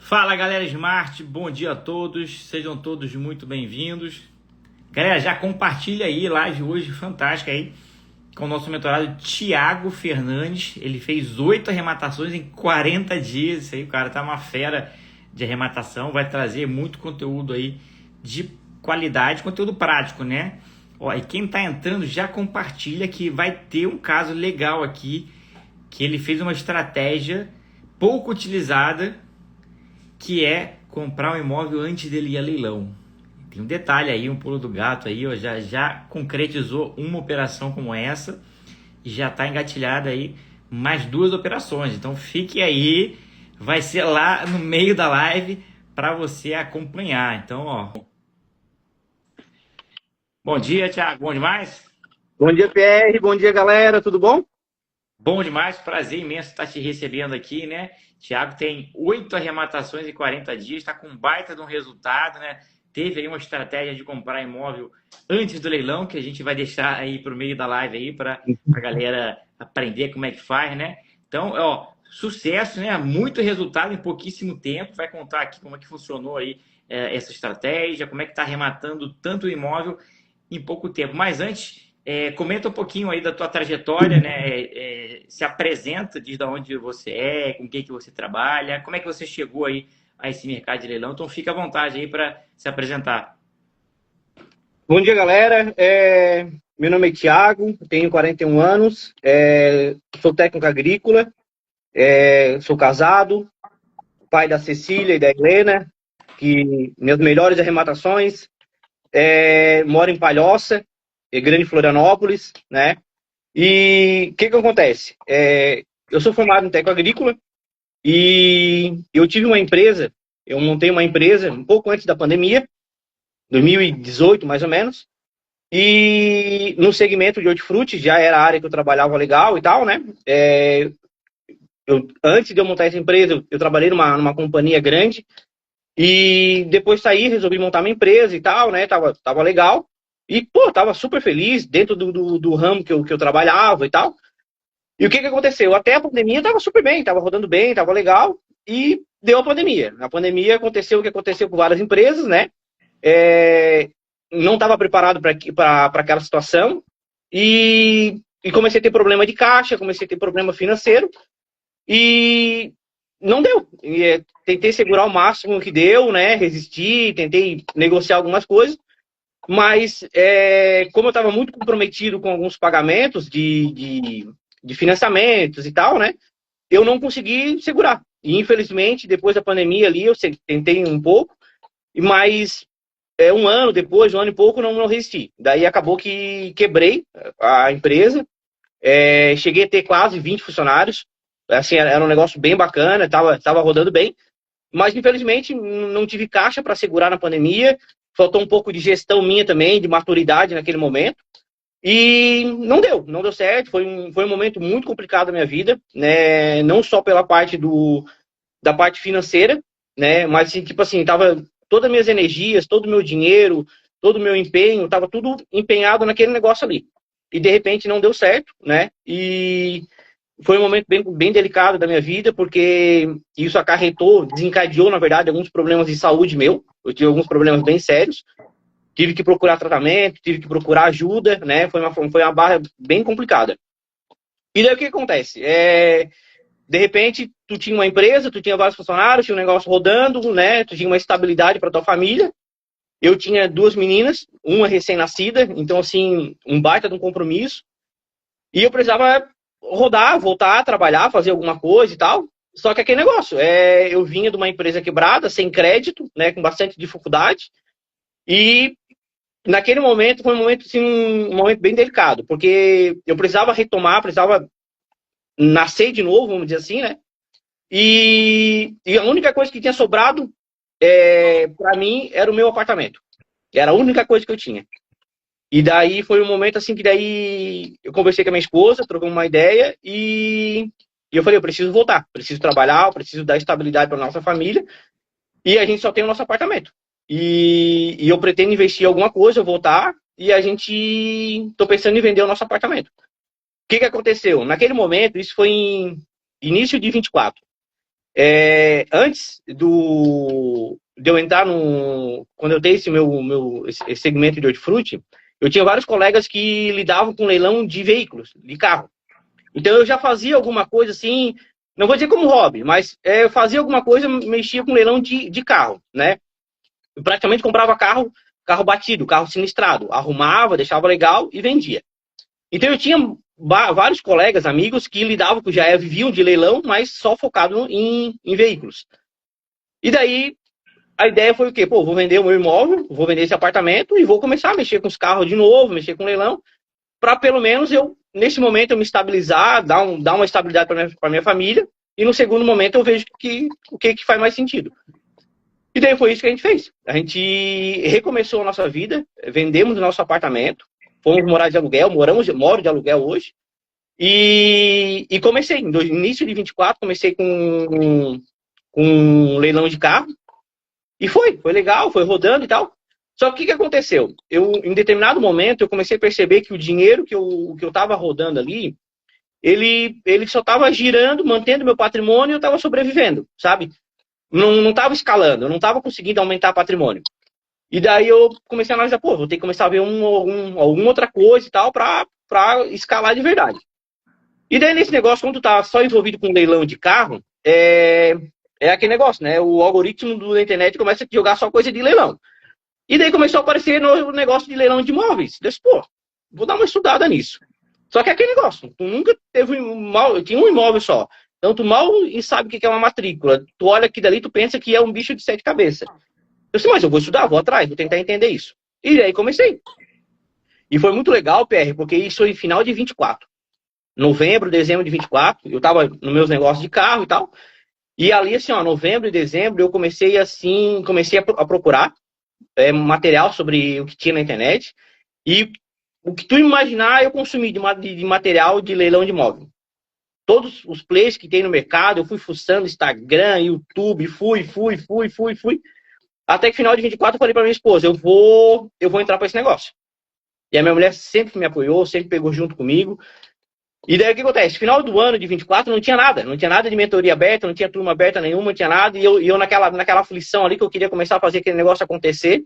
Fala galera Smart, bom dia a todos, sejam todos muito bem-vindos. Galera, já compartilha aí, live hoje fantástica aí, com o nosso mentorado Thiago Fernandes. Ele fez 8 arrematações em 40 dias, isso aí, o cara tá uma fera de arrematação, vai trazer muito conteúdo aí de qualidade, conteúdo prático, né? Ó, e quem tá entrando já compartilha que vai ter um caso legal aqui, que ele fez uma estratégia pouco utilizada, que é comprar um imóvel antes dele ir a leilão. Tem um detalhe aí, um pulo do gato aí, ó, já concretizou uma operação como essa e já está engatilhada aí mais 2 operações. Então fique aí, vai ser lá no meio da live para você acompanhar. Então, ó. Bom dia, Thiago, bom demais? Bom dia, PR. Bom dia, galera. Tudo bom? Bom demais, prazer imenso estar te recebendo aqui, né? Thiago tem 8 arrematações em 40 dias, está com um baita de um resultado, né? Teve aí uma estratégia de comprar imóvel antes do leilão, que a gente vai deixar aí para o meio da live aí para a galera aprender como é que faz, né? Então, ó, sucesso, né? Muito resultado em pouquíssimo tempo. Vai contar aqui como é que funcionou aí essa estratégia, como é que está arrematando tanto imóvel em pouco tempo. Mas antes, comenta um pouquinho aí da tua trajetória, né? Se apresenta, diz de onde você é, com quem que você trabalha, como é que você chegou aí a esse mercado de leilão. Então fica à vontade aí para se apresentar. Bom dia, galera. Meu nome é Thiago, tenho 41 anos, sou técnico agrícola, sou casado, pai da Cecília e da Helena, que minhas melhores arrematações, moro em Palhoça, Grande Florianópolis, né? E o que acontece? Eu sou formado em técnico agrícola e eu tive uma empresa, eu montei uma empresa um pouco antes da pandemia, 2018 mais ou menos, e no segmento de hortifruti, já era a área que eu trabalhava legal e tal, né? Antes de eu montar essa empresa, eu trabalhei numa companhia grande, e depois saí, resolvi montar minha empresa e tal, né? Tava legal, e pô, tava super feliz dentro do ramo que eu trabalhava e tal. E o que aconteceu? Até a pandemia tava super bem, tava rodando bem, tava legal, e deu a pandemia. A pandemia aconteceu o que aconteceu com várias empresas, né? Não estava preparado para aquela situação e comecei a ter problema de caixa, comecei a ter problema financeiro e não deu. Tentei segurar o máximo que deu, né? Resisti, tentei negociar algumas coisas, mas como eu estava muito comprometido com alguns pagamentos de financiamentos e tal, né? Eu não consegui segurar. E infelizmente, depois da pandemia ali, eu tentei um pouco, mas um ano depois, um ano e pouco, não resisti. Daí acabou que quebrei a empresa, cheguei a ter quase 20 funcionários, assim, era um negócio bem bacana, tava rodando bem, mas infelizmente não tive caixa para segurar na pandemia, faltou um pouco de gestão minha também, de maturidade naquele momento, e não deu certo, foi um momento muito complicado da minha vida, né, não só pela parte da parte financeira, né, mas tipo assim, tava todas as minhas energias, todo o meu dinheiro, todo o meu empenho, estava tudo empenhado naquele negócio ali. E de repente não deu certo, né? E foi um momento bem delicado da minha vida, porque isso desencadeou, na verdade, alguns problemas de saúde meu. Eu tive alguns problemas bem sérios. Tive que procurar tratamento, tive que procurar ajuda, né? Foi uma barra bem complicada. E daí o que acontece? De repente, tu tinha uma empresa, tu tinha vários funcionários, tinha um negócio rodando, né? Tu tinha uma estabilidade para tua família. Eu tinha 2 meninas, uma recém-nascida, então, assim, um baita de um compromisso. E eu precisava rodar, voltar a trabalhar, fazer alguma coisa e tal. Só que aquele negócio, eu vinha de uma empresa quebrada, sem crédito, né? Com bastante dificuldade. E naquele momento, foi um momento, assim, um momento bem delicado, porque eu precisava retomar, precisava nascer de novo, vamos dizer assim, né? E a única coisa que tinha sobrado para mim era o meu apartamento. Era a única coisa que eu tinha. E daí foi um momento assim que daí eu conversei com a minha esposa, trocamos uma ideia e eu falei, eu preciso voltar, preciso trabalhar, eu preciso dar estabilidade para nossa família e a gente só tem o nosso apartamento. E eu pretendo investir em alguma coisa, eu voltar e a gente tô pensando em vender o nosso apartamento. O que aconteceu? Naquele momento, isso foi em início de 24. Antes de eu entrar quando eu dei esse segmento de hortifruti, eu tinha vários colegas que lidavam com leilão de veículos, de carro. Então eu já fazia alguma coisa assim, não vou dizer como hobby, mas eu fazia alguma coisa, mexia com leilão de carro, né? Eu praticamente comprava carro batido, carro sinistrado, arrumava, deixava legal e vendia. Então eu tinha vários colegas, amigos que lidavam com já viviam de leilão, mas só focado em veículos. E daí a ideia foi o quê? Pô, vou vender o meu imóvel, vou vender esse apartamento e vou começar a mexer com os carros de novo, mexer com leilão, para pelo menos nesse momento, eu me estabilizar, dar uma estabilidade para minha família, e no segundo momento eu vejo o que faz mais sentido. E daí foi isso que a gente fez. A gente recomeçou a nossa vida, vendemos o nosso apartamento, fomos morar de aluguel, moro de aluguel hoje, e comecei, no início de 24, comecei com um leilão de carro, e foi legal, foi rodando e tal. Só que o que aconteceu? Em determinado momento, eu comecei a perceber que o dinheiro que eu estava rodando ali, ele só estava girando, mantendo meu patrimônio e eu estava sobrevivendo, sabe? Não estava escalando, eu não estava conseguindo aumentar patrimônio. E daí eu comecei a analisar, pô, vou ter que começar a ver alguma outra coisa e tal para escalar de verdade. E daí nesse negócio, quando tu tá só envolvido com leilão de carro, é aquele negócio, né? O algoritmo da internet começa a jogar só coisa de leilão. E daí começou a aparecer no negócio de leilão de imóveis. Eu disse, pô, vou dar uma estudada nisso. Só que é aquele negócio, tu nunca teve eu tinha um imóvel só. Então tu mal sabe o que é uma matrícula. Tu olha aqui dali, tu pensa que é um bicho de 7 cabeças. Eu disse, mas eu vou estudar, vou atrás, vou tentar entender isso. E daí comecei. E foi muito legal, PR, porque isso foi em final de 24. Novembro, dezembro de 24, eu tava nos meus negócios de carro e tal. E ali, assim, ó, novembro e dezembro, eu comecei a procurar material sobre o que tinha na internet. E o que tu imaginar, eu consumi de material de leilão de imóvel. Todos os players que tem no mercado, eu fui fuçando Instagram, YouTube, fui. Até que final de 24 eu falei pra minha esposa, eu vou entrar pra esse negócio. E a minha mulher sempre me apoiou, sempre pegou junto comigo. E daí o que acontece? Final do ano de 24 não tinha nada de mentoria aberta, não tinha turma aberta nenhuma, não tinha nada. E eu naquela aflição ali que eu queria começar a fazer aquele negócio acontecer.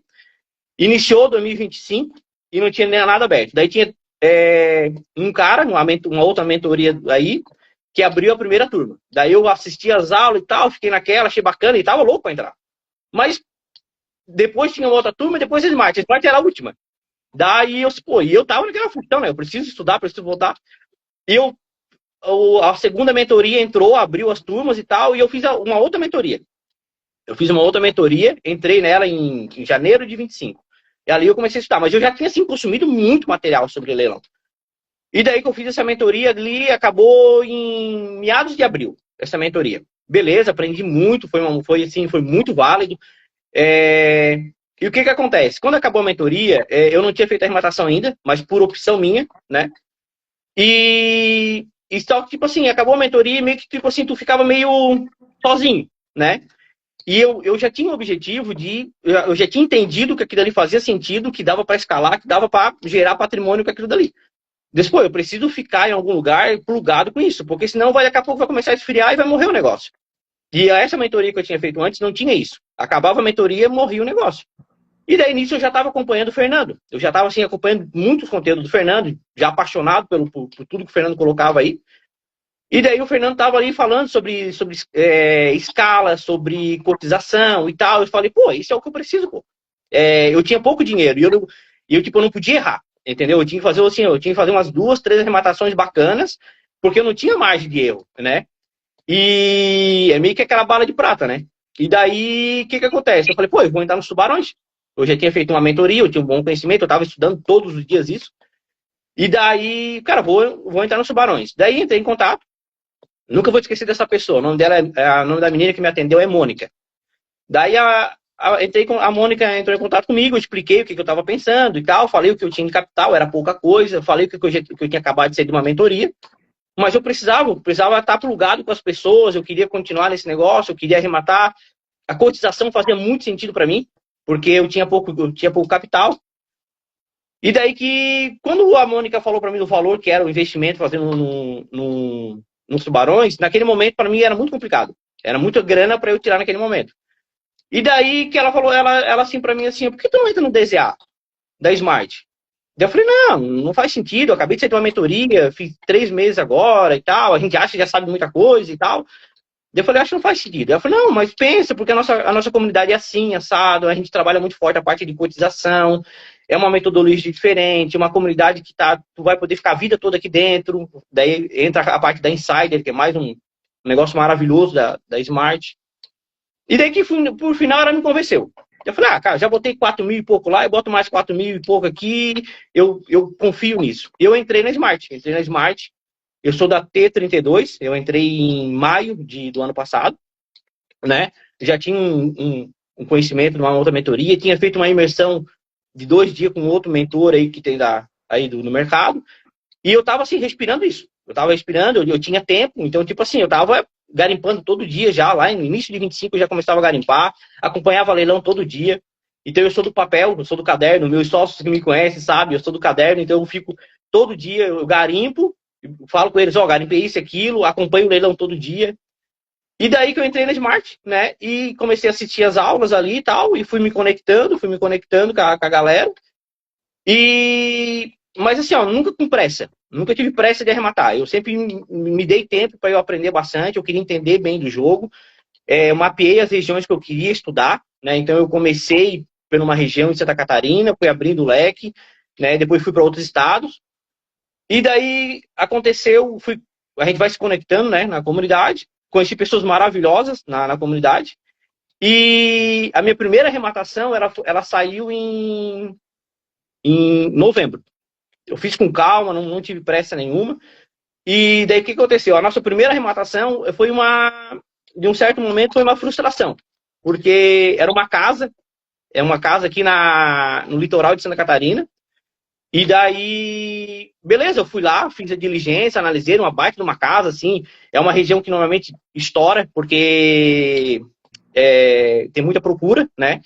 Iniciou 2025 e não tinha nada aberto. Daí tinha um cara, uma outra mentoria aí, que abriu a primeira turma. Daí eu assisti as aulas e tal, fiquei naquela, achei bacana e tava louco pra entrar. Mas depois tinha uma outra turma e depois a Smart. A Smart era a última. Daí eu tava naquela função, né? Eu preciso estudar, preciso voltar. E a segunda mentoria entrou, abriu as turmas e tal, e eu fiz uma outra mentoria. Entrei nela em janeiro de 25. E ali eu comecei a estudar, mas eu já tinha, assim, consumido muito material sobre leilão. E daí que eu fiz essa mentoria ali, acabou em meados de abril, essa mentoria. Beleza, aprendi muito, foi muito válido. E o que acontece? Quando acabou a mentoria, eu não tinha feito a arrematação ainda, mas por opção minha, né? E só que, tipo assim, acabou a mentoria e meio que, tipo assim, tu ficava meio sozinho, né? E eu já tinha o objetivo eu já tinha entendido que aquilo ali fazia sentido, que dava para escalar, que dava para gerar patrimônio com aquilo dali. Depois, eu preciso ficar em algum lugar plugado com isso, porque senão daqui a pouco vai começar a esfriar e vai morrer o negócio. E essa mentoria que eu tinha feito antes não tinha isso. Acabava a mentoria, morria o negócio. E daí nisso eu já estava acompanhando o Fernando. Eu já estava assim, acompanhando muitos conteúdos do Fernando, já apaixonado por tudo que o Fernando colocava aí. E daí o Fernando estava ali falando sobre escala, sobre cotização e tal. Eu falei, pô, isso é o que eu preciso, pô. Eu tinha pouco dinheiro e eu tipo, não podia errar, entendeu? Eu tinha que fazer umas 2, 3 arrematações bacanas, porque eu não tinha margem de erro, né? E é meio que aquela bala de prata, né? E daí, o que acontece? Eu falei, pô, eu vou entrar nos tubarões. Eu já tinha feito uma mentoria, eu tinha um bom conhecimento, eu estava estudando todos os dias isso. E daí, cara, vou entrar nos tubarões. Daí entrei em contato. Nunca vou esquecer dessa pessoa. O nome dela o nome da menina que me atendeu é Mônica. Daí a Mônica entrou em contato comigo, eu expliquei o que eu estava pensando e tal, falei o que eu tinha de capital, era pouca coisa, falei o que eu tinha acabado de sair de uma mentoria. Mas eu precisava estar plugado com as pessoas, eu queria continuar nesse negócio, eu queria arrematar. A cotização fazia muito sentido para mim, porque eu tinha pouco capital. E daí que, quando a Mônica falou para mim do valor que era o investimento fazendo nos tubarões, naquele momento para mim era muito complicado. Era muita grana para eu tirar naquele momento. E daí que ela falou, ela assim para mim assim, por que tu não entra no DZA da Smart? Daí eu falei, não faz sentido, eu acabei de sair de uma mentoria, fiz 3 meses agora e tal, a gente acha que já sabe muita coisa e tal. Daí eu falei, acho que não faz sentido. Daí eu falei, não, mas pensa, porque a nossa comunidade é assim, assado, a gente trabalha muito forte a parte de cotização, é uma metodologia diferente, uma comunidade que tu vai poder ficar a vida toda aqui dentro, daí entra a parte da Insider, que é mais um negócio maravilhoso da Smart. E daí que, por final, ela me convenceu. Eu falei, cara, já botei 4 mil e pouco lá, eu boto mais 4 mil e pouco aqui, eu confio nisso. E eu entrei na Smart, eu sou da T32, eu entrei em maio do ano passado, né? Já tinha um conhecimento de uma outra mentoria, tinha feito uma imersão de 2 dias com outro mentor aí que tem aí no mercado, e eu tava assim, respirando isso. Eu tava respirando, eu tinha tempo, então, tipo assim, eu tava garimpando todo dia já, lá no início de 25 eu já começava a garimpar, acompanhava leilão todo dia. Então eu sou do papel, eu sou do caderno, meus sócios que me conhecem sabem, eu sou do caderno, então eu fico todo dia, eu garimpo, falo com eles, garimpei isso e aquilo, acompanho o leilão todo dia. E daí que eu entrei na Smart, né, e comecei a assistir as aulas ali e tal, e fui me conectando com a galera. Mas assim, nunca com pressa. Nunca tive pressa de arrematar. Eu sempre me dei tempo para eu aprender bastante. Eu queria entender bem do jogo. Eu mapeei as regiões que eu queria estudar, né? Então eu comecei por uma região de Santa Catarina, fui abrindo o leque, né? Depois fui para outros estados. E daí aconteceu, a gente vai se conectando, né, na comunidade. Conheci pessoas maravilhosas na comunidade. E a minha primeira arrematação, ela saiu em novembro. Eu fiz com calma, não tive pressa nenhuma. E daí o que aconteceu? A nossa primeira arrematação foi de um certo momento, foi uma frustração. Porque era uma casa aqui no litoral de Santa Catarina. E daí, beleza, eu fui lá, fiz a diligência, analisei uma baita de uma casa, assim. É uma região que normalmente estoura, porque tem muita procura, né?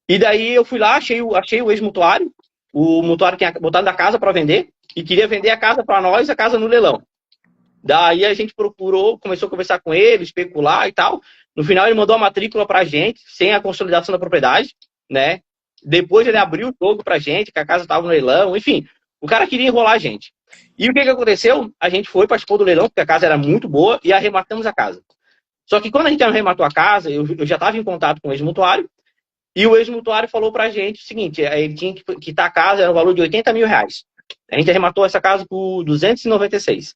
E daí eu fui lá, achei o ex-mutuário. O mutuário tinha botado a casa para vender e queria vender a casa para nós, a casa no leilão. Daí a gente começou a conversar com ele, especular e tal. No final ele mandou a matrícula para a gente, sem a consolidação da propriedade, né? Depois ele abriu o jogo para a gente, que a casa estava no leilão, enfim. O cara queria enrolar a gente. E o que aconteceu? A gente participou do leilão, porque a casa era muito boa, e arrematamos a casa. Só que quando a gente arrematou a casa, eu já estava em contato com o ex-mutuário, e o ex-mutuário falou pra gente o seguinte, ele tinha que quitar a casa, era um valor de 80 mil reais. A gente arrematou essa casa por 296.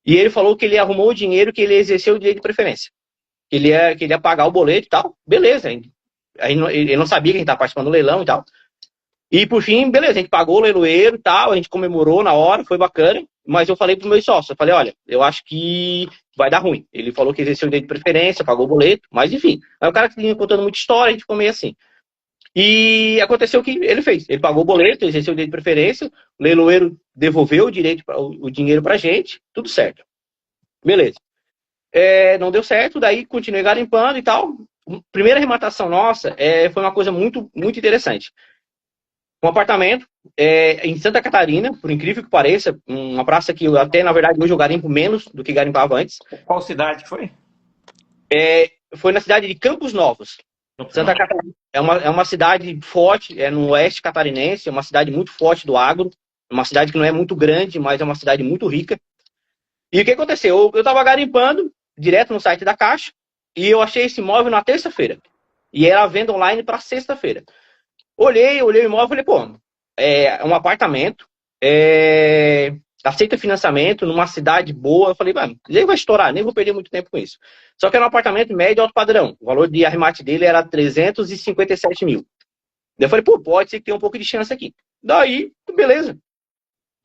E ele falou que ele arrumou o dinheiro, que ele exerceu o direito de preferência. Que ele ia pagar o boleto e tal. Beleza. Ele não sabia que a gente estava participando do leilão e tal. E por fim, beleza, a gente pagou o leiloeiro e tal, a gente comemorou na hora, foi bacana. Mas eu falei pro meu sócio, eu falei, olha, eu acho que vai dar ruim. Ele falou que exerceu o direito de preferência, pagou o boleto, mas enfim. Aí o cara que vinha contando muita história, a gente ficou meio assim. E aconteceu o que ele fez. Ele pagou o boleto, exerceu o direito de preferência, o leiloeiro devolveu o dinheiro pra gente, tudo certo. Beleza. Não deu certo, daí continuei garimpando e tal. Primeira arrematação nossa foi uma coisa muito, muito interessante. Um apartamento em Santa Catarina, por incrível que pareça, uma praça que até, na verdade, hoje eu garimpo menos do que garimpava antes. Qual cidade foi? Foi na cidade de Campos Novos. Santa Catarina é uma cidade forte, no oeste catarinense, é uma cidade muito forte do agro, uma cidade que não é muito grande, mas é uma cidade muito rica. E o que aconteceu? Eu estava garimpando direto no site da Caixa e eu achei esse imóvel na terça-feira. E era a venda online para sexta-feira. Olhei o imóvel e falei, pô, é um apartamento, aceita financiamento numa cidade boa. Eu falei, mano, nem vai estourar, nem vou perder muito tempo com isso. Só que era um apartamento médio alto padrão. O valor de arremate dele era 357 mil. Daí eu falei, pô, pode ser que tenha um pouco de chance aqui. Daí, beleza.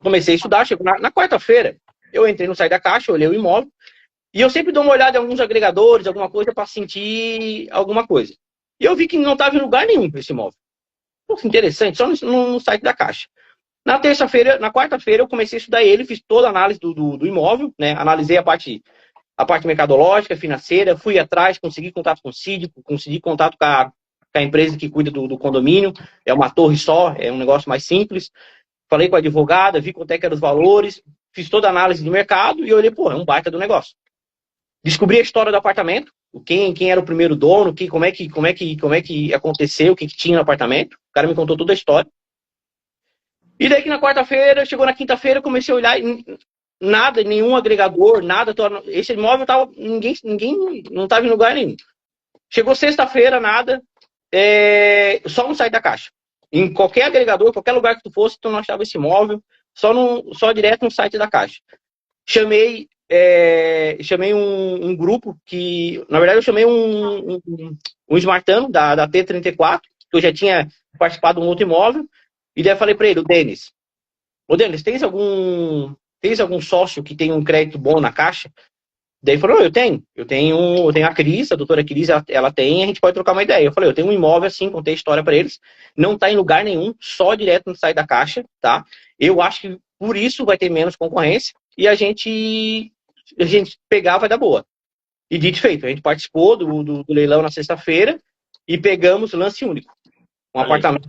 Comecei a estudar, chegou na quarta-feira, eu entrei no site da Caixa, olhei o imóvel, e eu sempre dou uma olhada em alguns agregadores, alguma coisa, para sentir alguma coisa. E eu vi que não estava em lugar nenhum esse imóvel. Pô, interessante, só no site da Caixa. Na quarta-feira, eu comecei a estudar ele, fiz toda a análise do imóvel, né? Analisei a parte mercadológica, financeira, fui atrás, consegui contato com o síndico, consegui contato com a empresa que cuida do condomínio, é uma torre só, é um negócio mais simples. Falei com a advogada, vi quanto é que eram os valores, fiz toda a análise de mercado e olhei, pô, é um baita do negócio. Descobri a história do apartamento, quem era o primeiro dono, como é que aconteceu, o que tinha no apartamento. O cara me contou toda a história. E daí que na quarta-feira, chegou na quinta-feira, eu comecei a olhar e nada, nenhum agregador, nada. Esse imóvel tava, ninguém não estava em lugar nenhum. Chegou sexta-feira, nada, só no site da Caixa. Em qualquer agregador, qualquer lugar que tu fosse, tu não achava esse imóvel, só direto no site da Caixa. Chamei um grupo que, na verdade, eu chamei um smartano da T34, que eu já tinha participado de um outro imóvel, e daí eu falei para ele, o Denis, tens algum sócio que tem um crédito bom na Caixa? Daí ele falou, eu tenho a Cris, a doutora Cris, ela tem, a gente pode trocar uma ideia. Eu falei, eu tenho um imóvel assim, contei a história para eles, não está em lugar nenhum, só direto no site da Caixa, tá? Eu acho que por isso vai ter menos concorrência e a gente pegar vai dar boa. E dito e feito, a gente participou do leilão na sexta-feira e pegamos lance único. Apartamento.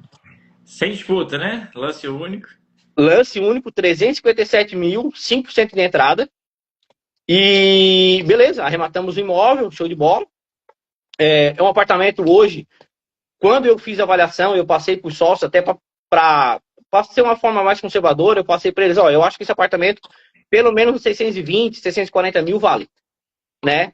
Sem disputa, né? Lance único. Lance único, 357 mil, 5% de entrada. E beleza, arrematamos o imóvel, show de bola. É um apartamento hoje, quando eu fiz a avaliação, eu passei por sócio até para ser uma forma mais conservadora, eu passei para eles, eu acho que esse apartamento, pelo menos 620, 640 mil vale, né?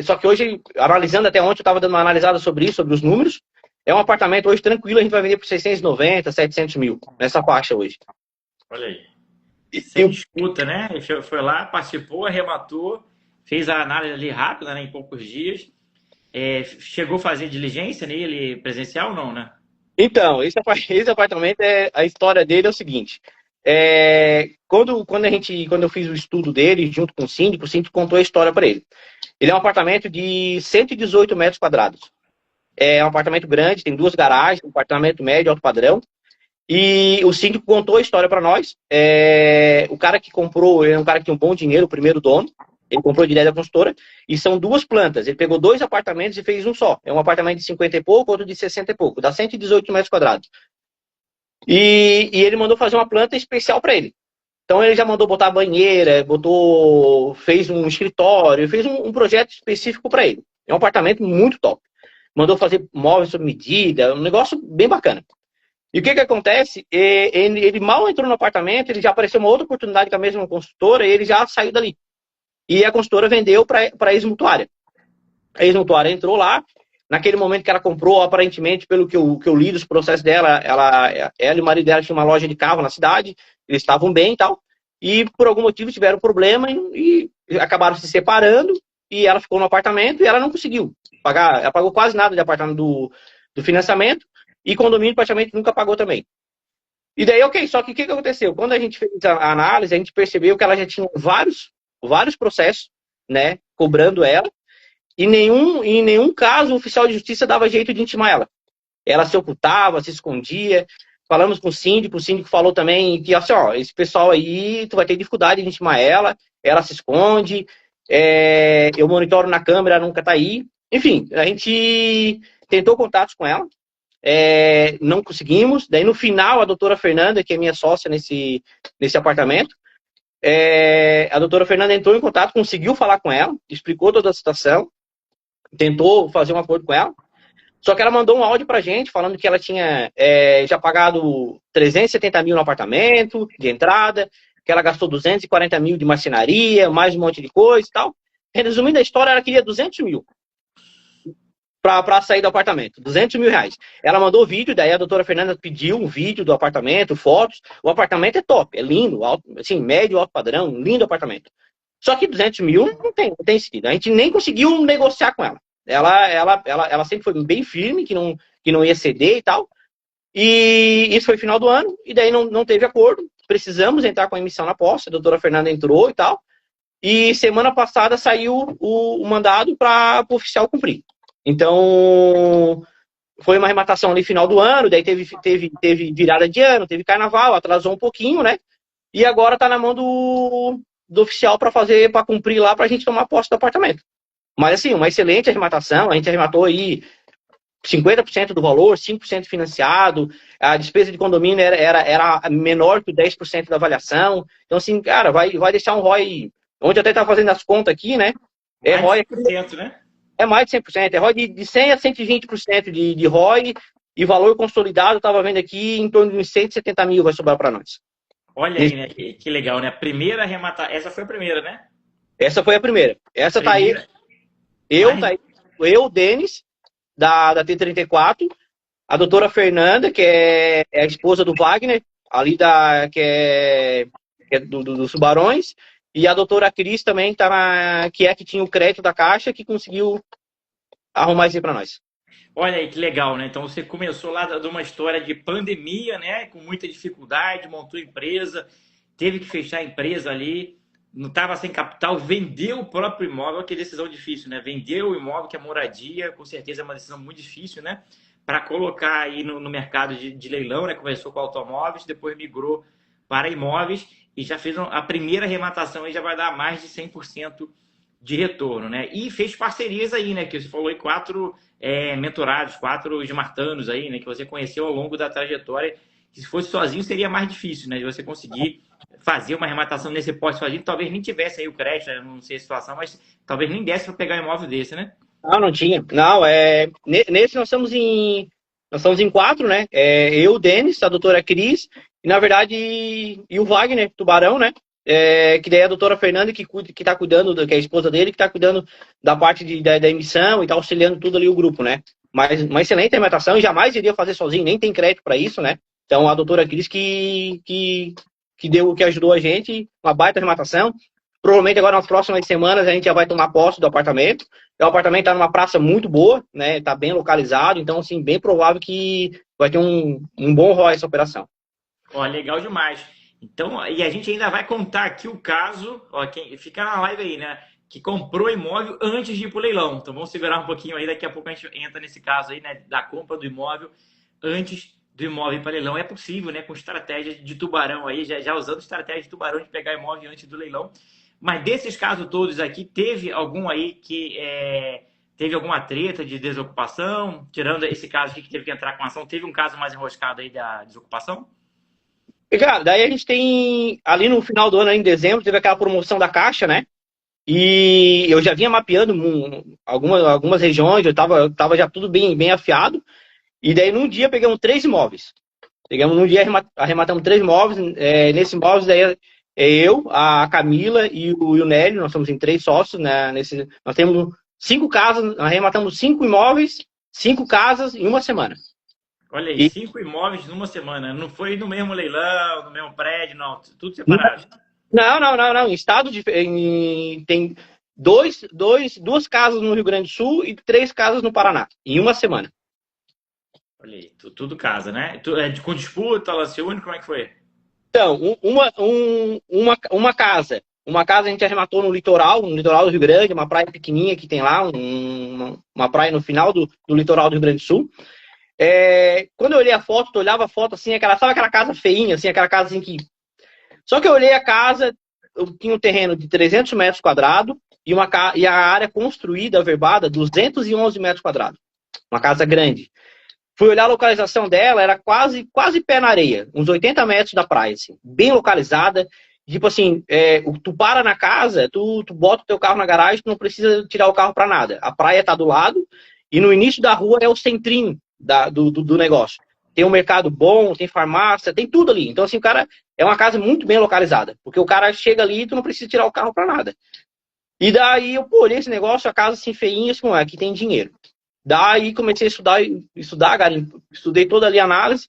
Só que hoje, analisando até ontem, eu estava dando uma analisada sobre isso, sobre os números, é um apartamento hoje tranquilo, a gente vai vender por 690, 700 mil, nessa faixa hoje. Olha aí. Sem disputa, né? Ele foi lá, participou, arrematou, fez a análise ali rápida, né, em poucos dias. Chegou a fazer diligência nele presencial ou não, né? Então, esse apartamento, a história dele é o seguinte. Quando eu fiz o estudo dele, junto com o síndico contou a história para ele. Ele é um apartamento de 118 metros quadrados. É um apartamento grande, tem 2 garagens, um apartamento médio, alto padrão. E o síndico contou a história para nós. O cara que comprou, ele é um cara que tem um bom dinheiro, o primeiro dono. Ele comprou direto da consultora. E são 2 plantas. Ele pegou 2 apartamentos e fez um só. É um apartamento de 50 e pouco, outro de 60 e pouco. Dá 118 metros quadrados. E ele mandou fazer uma planta especial para ele. Então ele já mandou botar a banheira, fez um escritório, fez um projeto específico para ele. É um apartamento muito top. Mandou fazer móveis sob medida, um negócio bem bacana. E o que acontece? Ele mal entrou no apartamento, ele já apareceu uma outra oportunidade com a mesma consultora e ele já saiu dali. E a consultora vendeu para a ex-mutuária. A ex-mutuária entrou lá, naquele momento que ela comprou, aparentemente, pelo que eu li dos processos dela, ela e o marido dela tinham uma loja de carro na cidade, eles estavam bem e tal, e por algum motivo tiveram problema e acabaram se separando, e ela ficou no apartamento e ela não conseguiu pagar, ela pagou quase nada de apartamento do financiamento, e condomínio praticamente nunca pagou também. E daí, ok, só que o que aconteceu? Quando a gente fez a análise, a gente percebeu que ela já tinha vários processos, né, cobrando ela, e em nenhum caso o oficial de justiça dava jeito de intimar ela. Ela se ocultava, se escondia. Falamos com o síndico falou também que assim, esse pessoal aí, tu vai ter dificuldade de intimar ela se esconde, eu monitoro na câmera, ela nunca tá aí. Enfim, a gente tentou contatos com ela, não conseguimos. Daí no final, a doutora Fernanda, que é minha sócia nesse apartamento, a doutora Fernanda entrou em contato, conseguiu falar com ela, explicou toda a situação, tentou fazer um acordo com ela, só que ela mandou um áudio pra gente falando que ela tinha já pagado 370 mil no apartamento de entrada, que ela gastou 240 mil de marcenaria, mais um monte de coisa e tal. Resumindo a história, ela queria 200 mil para sair do apartamento, 200 mil reais. Ela mandou vídeo, daí a doutora Fernanda pediu um vídeo do apartamento, fotos. O apartamento é top, é lindo, alto, assim, médio, alto padrão, lindo apartamento. Só que 200 mil não tem sentido. A gente nem conseguiu negociar com ela. Ela sempre foi bem firme, que não ia ceder e tal. E isso foi final do ano, e daí não teve acordo. Precisamos entrar com a emissão na posse, a doutora Fernanda entrou e tal. E semana passada saiu o mandado para o oficial cumprir. Então, foi uma arrematação ali final do ano, daí teve virada de ano, teve carnaval, atrasou um pouquinho, né? E agora tá na mão do oficial para cumprir lá, pra gente tomar posse do apartamento. Mas assim, uma excelente arrematação, a gente arrematou aí 50% do valor, 5% financiado, a despesa de condomínio era menor que 10% da avaliação. Então assim, cara, vai deixar um ROI, onde eu até estava fazendo as contas aqui, né? É Mais ROI, de 100%, né? é mais de 100%. É ROI de 100 a 120% de ROI e valor consolidado, eu estava vendo aqui, em torno de uns 170 mil vai sobrar para nós. Olha aí, né? Que legal, né? A primeira arrematar. Essa foi a primeira, né? Essa foi a primeira. Essa tá aí, Primeira. Mais. eu, Denis, da T34, a doutora Fernanda, que é a esposa do Wagner, ali que é dos Tubarões, e a doutora Cris também, que é que tinha o crédito da Caixa, que conseguiu arrumar isso aí para nós. Olha aí que legal, né? Então você começou lá de uma história de pandemia, né? Com muita dificuldade, montou empresa, teve que fechar a empresa ali, não estava sem capital, vendeu o próprio imóvel, que decisão difícil, né? Vendeu o imóvel, que é moradia, com certeza é uma decisão muito difícil, né? Para colocar aí no mercado de leilão, né? Começou com automóveis, depois migrou para imóveis e já fez a primeira arrematação e já vai dar mais de 100% de retorno, né? E fez parcerias aí, né? Que você falou aí 4 mentorados, 4 esmartanos aí, né? Que você conheceu ao longo da trajetória. Que se fosse sozinho seria mais difícil, né? De você conseguir fazer uma arrematação nesse poste sozinho. Talvez nem tivesse aí o crédito, né? Não sei a situação, mas talvez nem desse para pegar um imóvel desse, né? Não tinha. Não, nesse nós estamos em 4, né? Eu, o Denis, a doutora Cris, e na verdade, e o Wagner, Tubarão, né? Que daí é a doutora Fernanda que tá cuidando, que é a esposa dele, que tá cuidando da parte da emissão e tá auxiliando tudo ali o grupo, né? Mas uma excelente arrematação, e jamais iria fazer sozinho, nem tem crédito para isso, né? Então a doutora Cris que ajudou a gente, uma baita arrematação. Provavelmente agora nas próximas semanas a gente já vai tomar posse do apartamento. O apartamento está numa praça muito boa, né? Está bem localizado, então assim, bem provável que vai ter um bom ROI essa operação. Ó, legal demais. Então, e a gente ainda vai contar aqui o caso, ó, quem fica na live aí, né? Que comprou imóvel antes de ir para o leilão. Então vamos segurar um pouquinho aí, daqui a pouco a gente entra nesse caso aí, né? Da compra do imóvel antes do imóvel para leilão. É possível, né? Com estratégia de tubarão aí, já usando estratégia de tubarão de pegar imóvel antes do leilão. Mas desses casos todos aqui, teve algum aí que teve alguma treta de desocupação? Tirando esse caso aqui que teve que entrar com ação, teve um caso mais enroscado aí da desocupação? E, cara, daí a gente tem, ali no final do ano, em dezembro, teve aquela promoção da Caixa, né? E eu já vinha mapeando algumas regiões, eu tava já tudo bem afiado. E daí, num dia, pegamos 3 imóveis. Pegamos num dia, arrematamos 3 imóveis. Nesse imóvel, daí, eu, a Camila e o Nélio, nós somos em 3 sócios, né? Nós temos 5 casas, arrematamos 5 imóveis, 5 casas em uma semana. Olha aí, 5 imóveis numa semana. Não foi no mesmo leilão, no mesmo prédio, não. Tudo separado. Não. Em estado tem duas casas no Rio Grande do Sul e 3 casas no Paraná, em uma semana. Olha aí, tudo casa, né? Com disputa, lance único, como é que foi? Então, uma casa a gente arrematou no litoral do Rio Grande, uma praia pequenininha que tem lá, uma praia no final do litoral do Rio Grande do Sul. Quando eu olhei a foto, eu olhava a foto assim, sabe aquela casa feinha, assim, aquela casa assim que... Só que eu olhei a casa, eu tinha um terreno de 300 metros quadrados e a área construída, averbada, 211 metros quadrados. Uma casa grande. Fui olhar a localização dela, era quase pé na areia, uns 80 metros da praia, assim, bem localizada. Tipo assim, tu para na casa, tu bota o teu carro na garagem, tu não precisa tirar o carro para nada. A praia tá do lado e no início da rua é o centrinho do negócio. Tem um mercado bom, tem farmácia, tem tudo ali. Então, assim, o cara é uma casa muito bem localizada, porque o cara chega ali e tu não precisa tirar o carro para nada. E daí eu olhei esse negócio, a casa assim feinha, assim, aqui tem dinheiro. Daí comecei a estudar, estudei toda ali a análise.